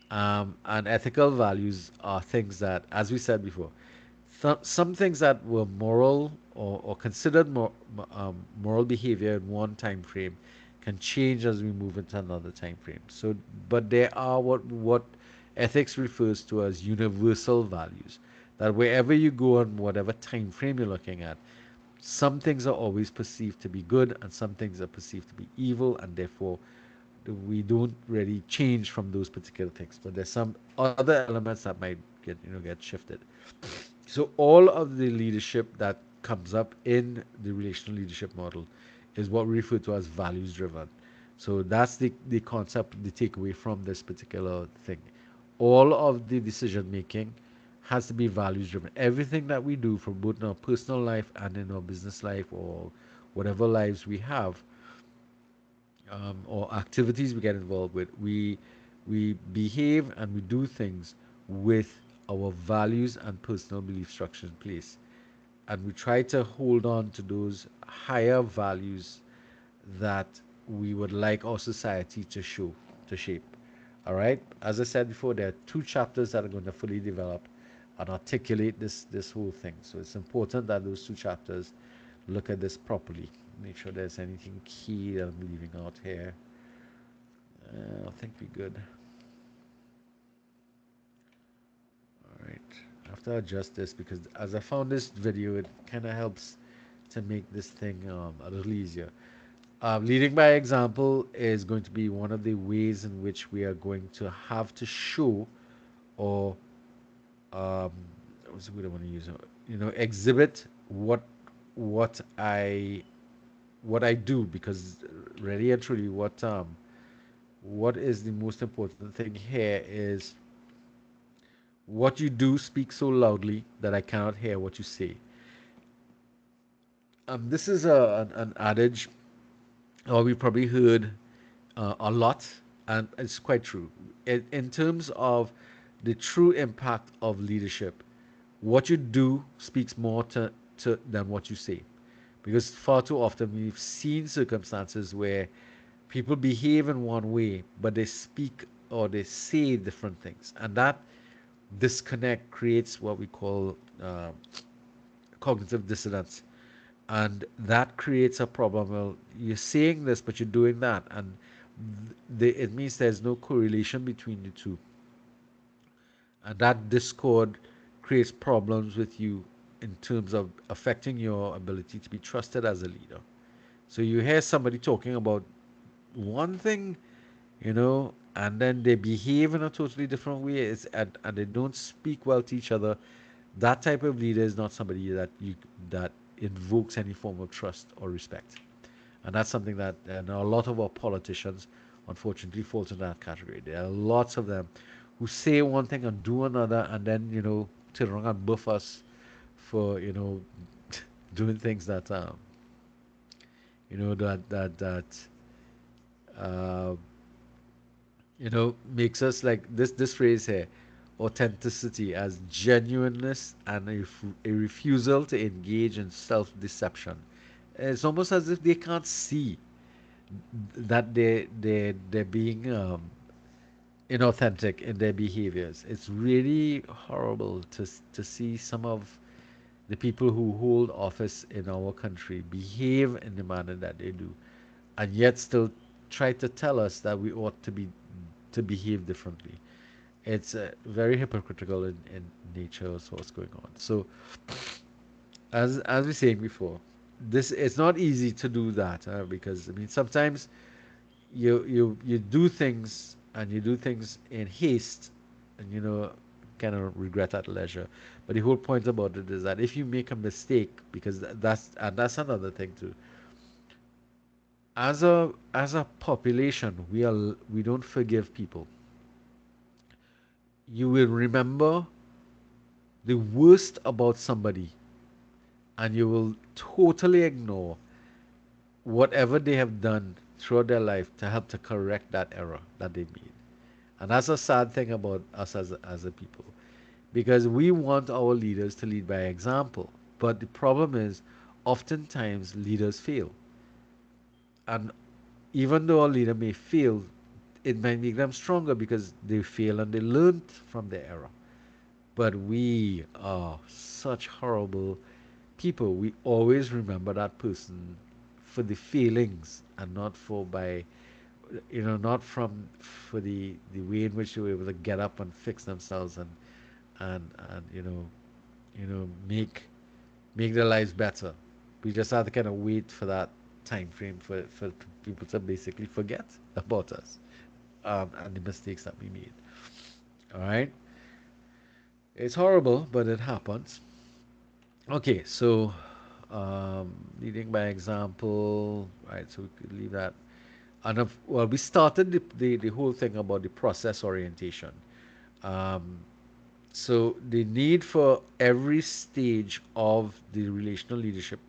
And ethical values are things that, as we said before, some things that were moral or considered moral behavior in one time frame can change as we move into another time frame. So, but there are what ethics refers to as universal values. That wherever you go and whatever time frame you're looking at, some things are always perceived to be good and some things are perceived to be evil, and therefore we don't really change from those particular things. But there's some other elements that might get shifted. So all of the leadership that comes up in the relational leadership model is what we refer to as values driven. So that's the concept, the takeaway from this particular thing. All of the decision making has to be values driven. Everything that we do, from both in our personal life and in our business life or whatever lives we have, or activities we get involved with, we behave and we do things with our values and personal belief structures in place, and we try to hold on to those higher values that we would like our society to shape. All right. As I said before, there are two chapters that are going to fully develop and articulate this whole thing. So it's important that those two chapters look at this properly. Make sure there's anything key that I'm leaving out here. I think we're good. All right. I have to adjust this because as I found this video, it kind of helps to make this thing a little easier. Leading by example is going to be one of the ways in which we are going to have to show, or um, what's the word I want to use? Exhibit what I what I do, because really and truly, what is the most important thing here is what you do speaks so loudly that I cannot hear what you say. This is an adage, or we probably heard a lot, and it's quite true. In terms of the true impact of leadership, what you do speaks more than what you say. Because far too often we've seen circumstances where people behave in one way, but they speak or they say different things. And that disconnect creates what we call cognitive dissonance. and that creates a problem. Well, you're saying this, but you're doing that, and it means there's no correlation between the two, and that discord creates problems with you in terms of affecting your ability to be trusted as a leader. So you hear somebody talking about one thing, and then they behave in a totally different way, and they don't speak well to each other. That type of leader is not somebody that invokes any form of trust or respect. And that's something that, and a lot of our politicians unfortunately falls in that category. There are lots of them who say one thing and do another, and then turn around and buff us for doing things that uh, makes us like this phrase here, authenticity as genuineness and a refusal to engage in self-deception. It's almost as if they can't see that they're being inauthentic in their behaviors. It's really horrible to see some of the people who hold office in our country behave in the manner that they do, and yet still try to tell us that we ought to behave differently. It's very hypocritical in nature of what's going on. So, as we were saying before, this it's not easy to do that because I mean sometimes you do things and you do things in haste, and kind of regret at leisure. But the whole point about it is that if you make a mistake, because that's another thing too. As a population, we don't forgive people. You will remember the worst about somebody, and you will totally ignore whatever they have done throughout their life to help to correct that error that they made. And that's a sad thing about us as a people, because we want our leaders to lead by example. But the problem is, oftentimes leaders fail. And even though a leader may fail, it might make them stronger because they fail and they learned from their error. But we are such horrible people. We always remember that person for the feelings and not not for the way in which they were able to get up and fix themselves and make their lives better. We just have to kind of wait for that time frame for people to basically forget about us, and the mistakes that we made. All right, it's horrible, but it happens. Okay, so leading by example, right? So we could leave that. And well, we started the whole thing about the process orientation. Um, so the need for every stage of the relational leadership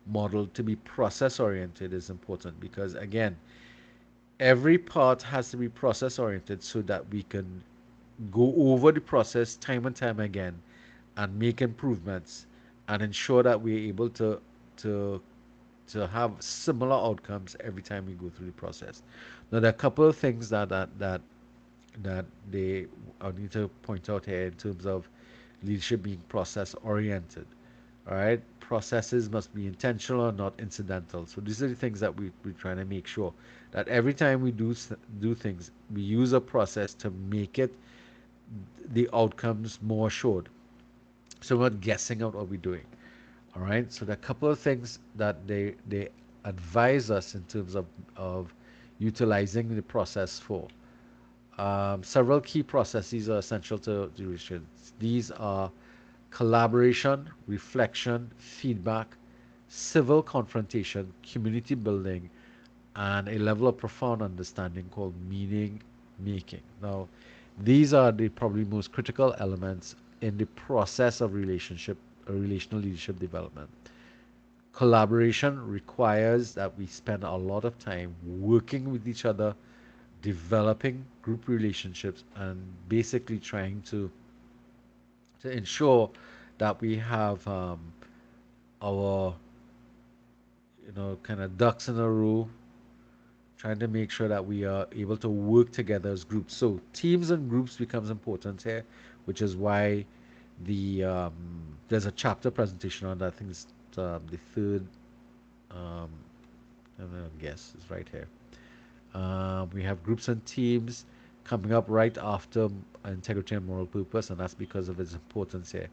model to be process oriented is important, because again, every part has to be process oriented so that we can go over the process time and time again and make improvements and ensure that we're able to to have similar outcomes every time we go through the process. Now, there are a couple of things that they I need to point out here in terms of leadership being process oriented. All right, processes must be intentional and not incidental. So these are the things that we're trying to make sure that every time we do things, we use a process to make it the outcomes more assured. So we're not guessing out what we're doing. All right. So there are a couple of things that they advise us in terms of utilizing the process for. Several key processes are essential to duration. These are collaboration, reflection, feedback, civil confrontation, community building, and a level of profound understanding called meaning making. Now, these are the probably most critical elements in the process of relational leadership development. Collaboration requires that we spend a lot of time working with each other, developing group relationships, and basically trying to ensure that we have our kind of ducks in a row, trying to make sure that we are able to work together as groups. So teams and groups becomes important here, which is why there's a chapter presentation on that. I think it's the third, um, I don't know, guess is right here. We have groups and teams coming up right after integrity and moral purpose, and that's because of its importance here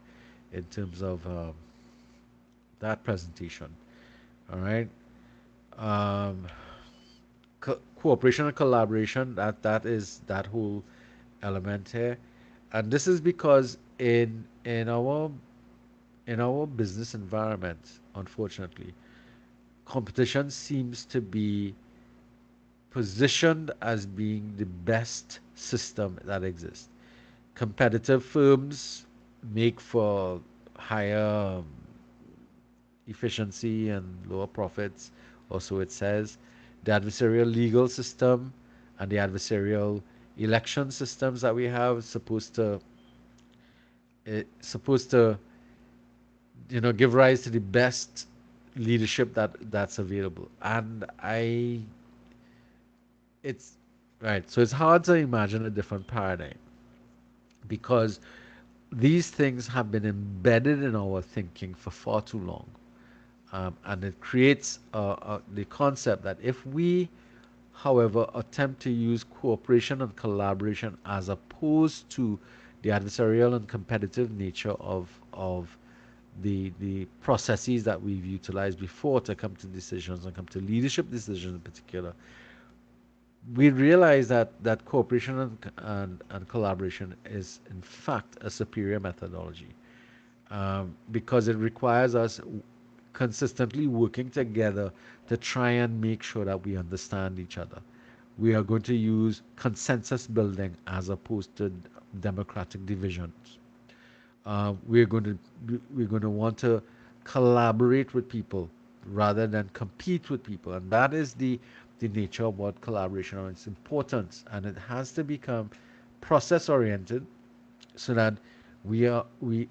in terms of that presentation. All right. Um, Cooperation and collaboration, that is that whole element here, and this is because in our business environment, unfortunately, competition seems to be positioned as being the best system that exists. Competitive firms make for higher efficiency and lower profits, or so it says. The adversarial legal system and the adversarial election systems that we have supposed to give rise to the best leadership that's available. And I it's right. So it's hard to imagine a different paradigm because these things have been embedded in our thinking for far too long. And it creates the concept that if we, however, attempt to use cooperation and collaboration as opposed to the adversarial and competitive nature of the processes that we've utilized before to come to decisions and come to leadership decisions in particular, we realize that cooperation and collaboration is in fact a superior methodology, because it requires us consistently working together to try and make sure that we understand each other. We are going to use consensus building as opposed to democratic divisions. We're going to want to collaborate with people rather than compete with people, and that is the nature of what collaboration is. It's important, and it has to become process oriented so that we are we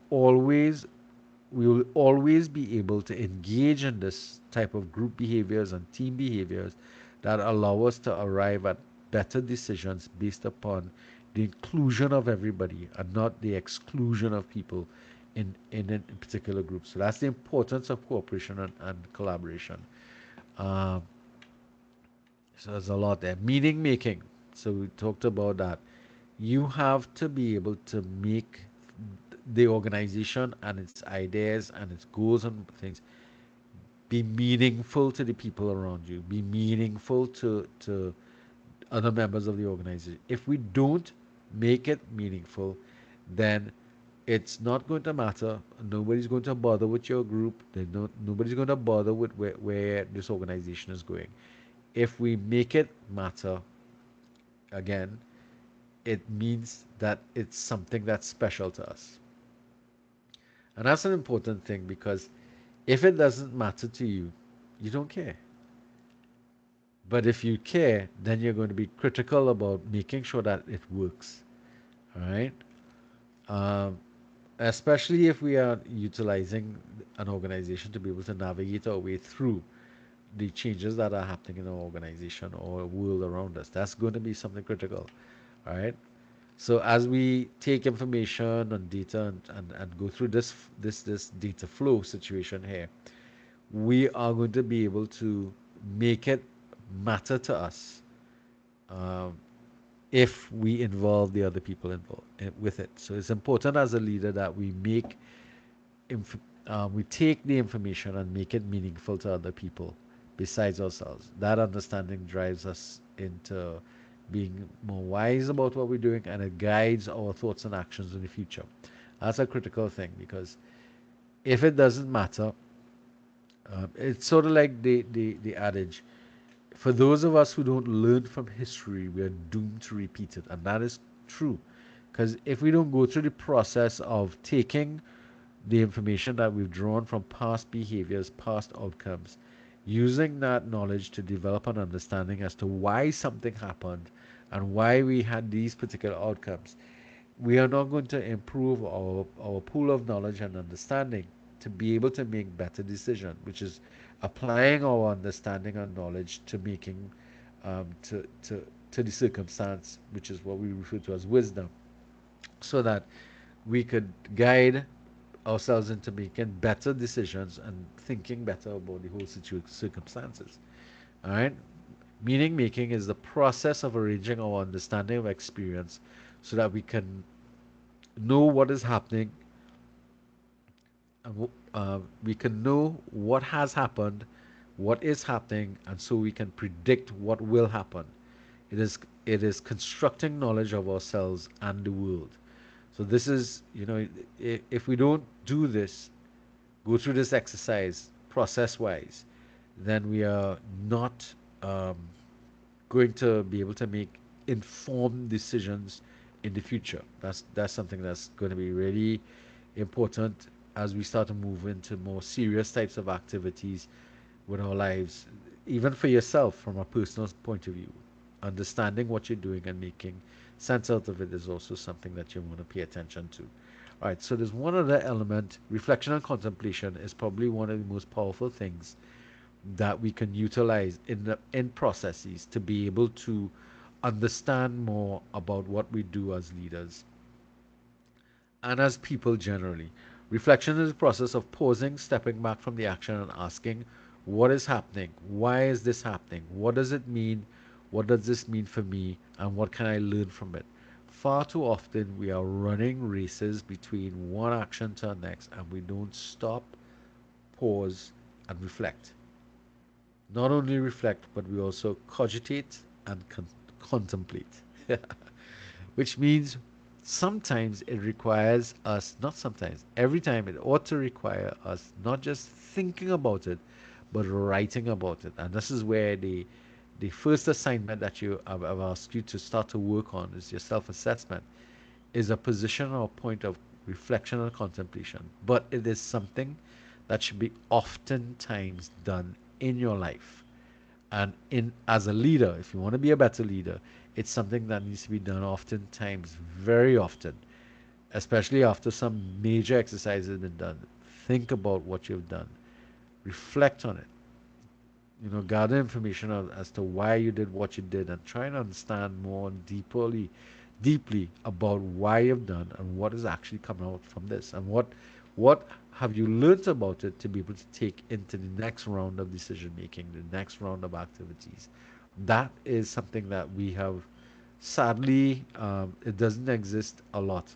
will always be able to engage in this type of group behaviors and team behaviors that allow us to arrive at better decisions based upon the inclusion of everybody and not the exclusion of people in a particular group. So that's the importance of cooperation and collaboration. Um, so there's a lot there. Meaning making. So we talked about that. You have to be able to make the organization and its ideas and its goals and things be meaningful to the people around you, be meaningful to other members of the organization. If we don't make it meaningful, then it's not going to matter. Nobody's going to bother with your group. Nobody's going to bother with where this organization is going. If we make it matter, again, it means that it's something that's special to us. And that's an important thing because if it doesn't matter to you, you don't care. But if you care, then you're going to be critical about making sure that it works. All right. Um, Especially if we are utilizing an organization to be able to navigate our way through the changes that are happening in our organization or world around us. That's going to be something critical. All right. So as we take information and data and go through this data flow situation here, we are going to be able to make it matter to us, um, if we involve the other people involved with it. So it's important as a leader that we we take the information and make it meaningful to other people besides ourselves. That understanding drives us into being more wise about what we're doing, and it guides our thoughts and actions in the future. That's a critical thing because if it doesn't matter, it's sort of like the adage, for those of us who don't learn from history, we are doomed to repeat it. And that is true. Because if we don't go through the process of taking the information that we've drawn from past behaviors, past outcomes, using that knowledge to develop an understanding as to why something happened and why we had these particular outcomes, we are not going to improve our pool of knowledge and understanding to be able to make better decisions, which is applying our understanding and knowledge to making to the circumstance, which is what we refer to as wisdom, so that we could guide ourselves into making better decisions and thinking better about the whole circumstances. All right. Meaning making is the process of arranging our understanding of experience so that we can know what is happening and we can know what has happened, what is happening, and so we can predict what will happen. It is it is constructing knowledge of ourselves and the world. So this is, if we don't do this, go through this exercise process wise, then we are not um, going to be able to make informed decisions in the future. That's something that's going to be really important as we start to move into more serious types of activities with our lives, even for yourself from a personal point of view. Understanding what you're doing and making sense out of it is also something that you want to pay attention to. All right, so there's one other element. Reflection and contemplation is probably one of the most powerful things that we can utilize in processes to be able to understand more about what we do as leaders and as people generally. Reflection is a process of pausing, stepping back from the action, and asking, what is happening? Why is this happening? What does it mean? What does this mean for me? And what can I learn from it? Far too often, we are running races between one action to the next, and we don't stop, pause, and reflect. Not only reflect, but we also cogitate and contemplate. Which means sometimes it requires us, not sometimes, every time it ought to require us not just thinking about it, but writing about it. And this is where the first assignment that I've asked you to start to work on is your self-assessment, is a position or point of reflection and contemplation. But it is something that should be oftentimes done in your life. And in as a leader, if you want to be a better leader, it's something that needs to be done oftentimes, very often, especially after some major exercise has been done. Think about what you've done, reflect on it, gather information as to why you did what you did, and try and understand more deeply about why you've done and what is actually coming out from this, and what have you learned about it to be able to take into the next round of decision making, the next round of activities. That is something that we have, sadly, it doesn't exist a lot.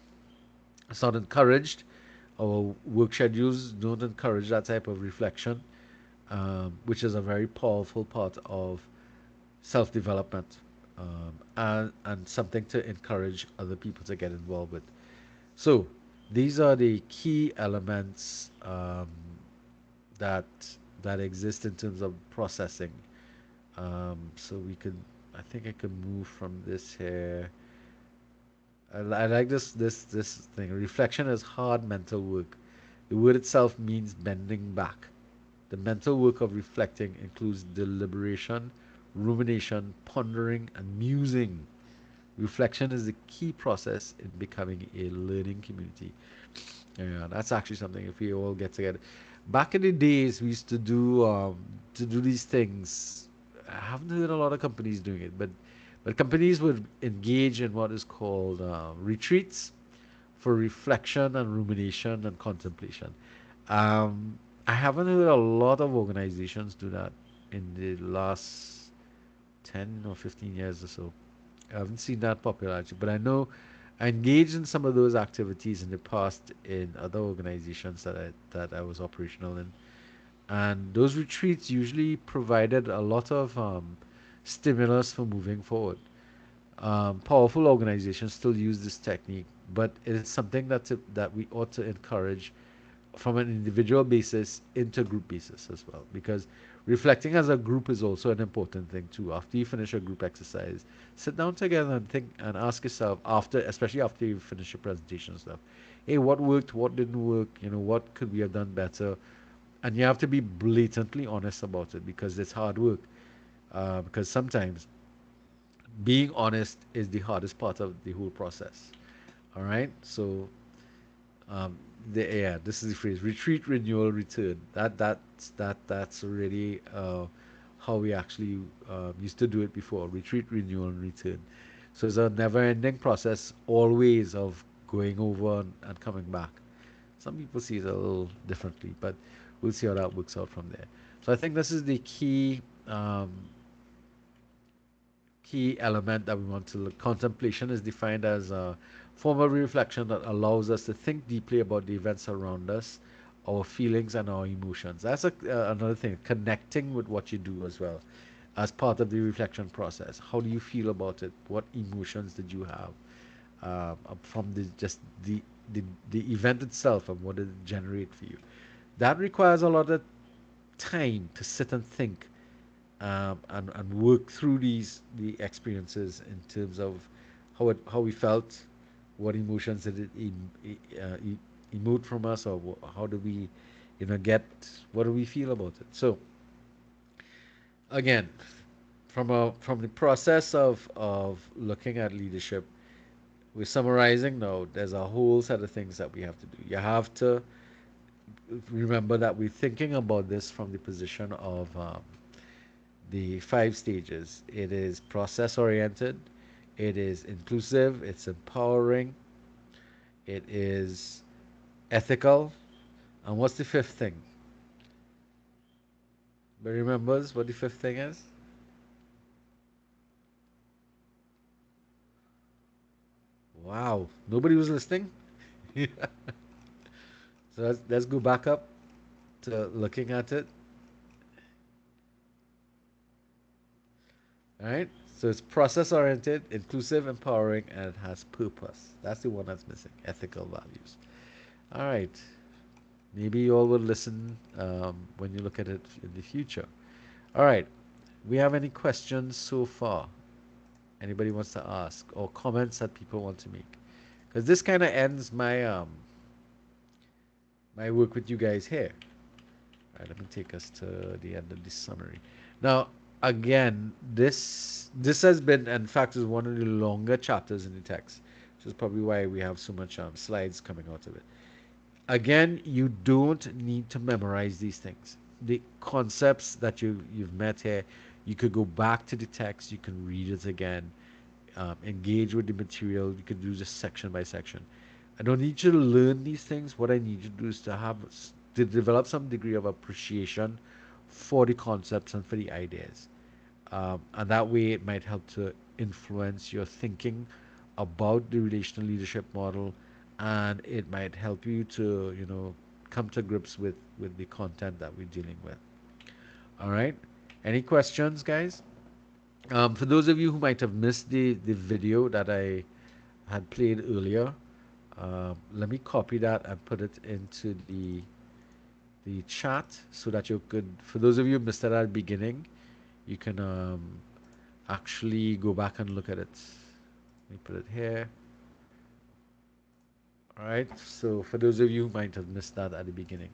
It's not encouraged. Our work schedules don't encourage that type of reflection, which is a very powerful part of self development, and something to encourage other people to get involved with. So, these are the key elements that that exist in terms of processing. So we could, I think I could move from this here. I like this thing. Reflection is hard mental work. The word itself means bending back. The mental work of reflecting includes deliberation, rumination, pondering, and musing. Reflection is the key process in becoming a learning community. Yeah, that's actually something if we all get together. Back in the days, we used to do these things. I haven't heard a lot of companies doing it, but companies would engage in what is called retreats for reflection and rumination and contemplation. I haven't heard a lot of organizations do that in the last 10 or 15 years or so. I haven't seen that popularity, but I know I engaged in some of those activities in the past in other organizations that I was operational in, and those retreats usually provided a lot of stimulus for moving forward. Powerful organizations still use this technique, but it is something that we ought to encourage from an individual basis into group basis as well, because reflecting as a group is also an important thing too. After you finish a group exercise, sit down together and think and ask yourself, after, especially after you finish your presentation stuff, hey, what worked, what didn't work, what could we have done better? And you have to be blatantly honest about it, because it's hard work, because sometimes being honest is the hardest part of the whole process. All right, so um, yeah, this is the phrase: retreat, renewal, return. That's really how we actually used to do it before: retreat, renewal, and return. So it's a never-ending process, always, of going over and coming back. Some people see it a little differently, but we'll see how that works out from there. So I think this is the key element that we want to look. Contemplation is defined as a form of reflection that allows us to think deeply about the events around us, our feelings, and our emotions. That's another thing, connecting with what you do as well as part of the reflection process. How do you feel about it? What emotions did you have from the, the event itself, and what did it generate for you? That requires a lot of time to sit and think and work through the experiences in terms of how we felt, what emotions did it emote from us, or how do we, get what do we feel about it. So again, from the process of looking at leadership, we're summarizing now. There's a whole set of things that we have to do. You have to remember that we're thinking about this from the position of the five stages. It is process oriented, it is inclusive, it's empowering, it is ethical, and what's the fifth thing? But remembers what the fifth thing is? Wow, nobody was listening. So let's go back up to looking at it. All right. So it's process oriented, inclusive, empowering, and it has purpose. That's the one that's missing. Ethical values. All right. Maybe you all will listen when you look at it in the future. All right. We have any questions so far? Anybody wants to ask or comments that people want to make? Because this kind of ends my work with you guys here. All right. Let me take us to the end of this summary. Now, again, this has been, in fact, is one of the longer chapters in the text, which is probably why we have so much slides coming out of it. Again, you don't need to memorize these things. The concepts that you've met here, you could go back to the text, you can read it again, engage with the material. You could do just section by section. I don't need you to learn these things. What I need you to do is to develop some degree of appreciation for the concepts and for the ideas, and that way it might help to influence your thinking about the relational leadership model, and it might help you to come to grips with the content that we're dealing with. All right, any questions, guys? For those of you who might have missed the video that I had played earlier, let me copy that and put it into the chat so that you could, for those of you who missed it at the beginning, you can actually go back and look at it. Let me put it here. All right. So for those of you who might have missed that at the beginning.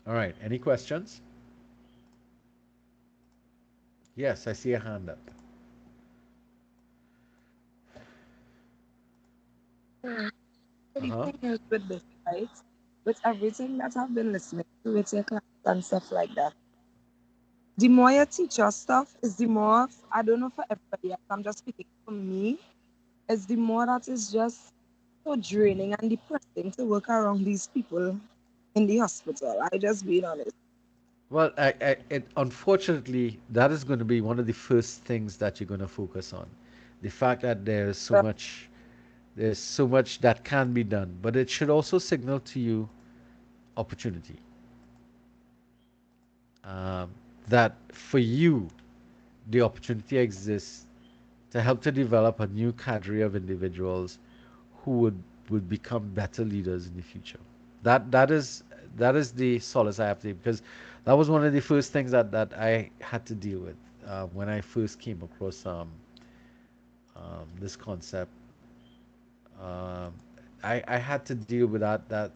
All right. Any questions? Yes, I see a hand up. Hmm. So the Uh-huh. thing is with this, right? With everything that I've been listening to with your class and stuff like that, the more you teach us stuff is the more, I don't know for everybody else, I'm just speaking for me, is the more that is just so draining and depressing to work around these people in the hospital. I just being honest. Well, unfortunately, that is going to be one of the first things that you're going to focus on. The fact that there's so much that can be done, but it should also signal to you opportunity. Um, that for you, the opportunity exists to help to develop a new cadre of individuals who would become better leaders in the future. That is the solace I have to, because that was one of the first things that I had to deal with when I first came across this concept. Um, I had to deal with that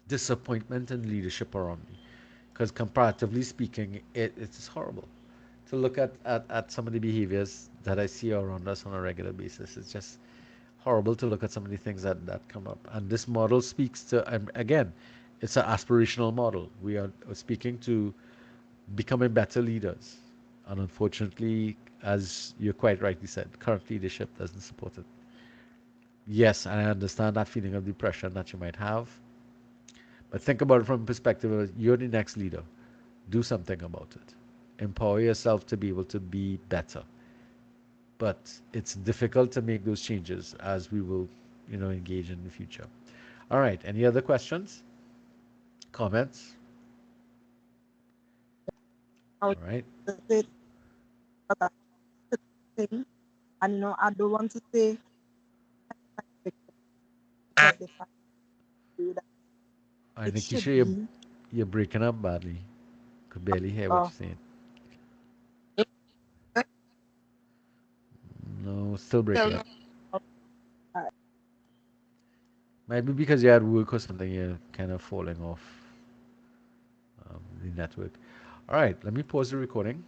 disappointment in leadership around me, because comparatively speaking, it's horrible to look at some of the behaviors that I see around us on a regular basis. It's just horrible to look at some of the things that come up. And this model speaks to, and again, it's an aspirational model. We are speaking to becoming better leaders. And unfortunately, as you quite rightly said, current leadership doesn't support it. Yes, and I understand that feeling of depression that you might have, but think about it from the perspective of you're the next leader. Do something about it. Empower yourself to be able to be better. But it's difficult to make those changes as we will, engage in the future. All right. Any other questions? Comments? I would All right. just say that thing, and I don't want to say because they find you that I it think should you're be. you're breaking up badly. Could barely hear what Uh, you're saying. No, still tell breaking me. up. Uh, Maybe because you're at work or something, you're kind of falling off the network. All right, let me pause the recording.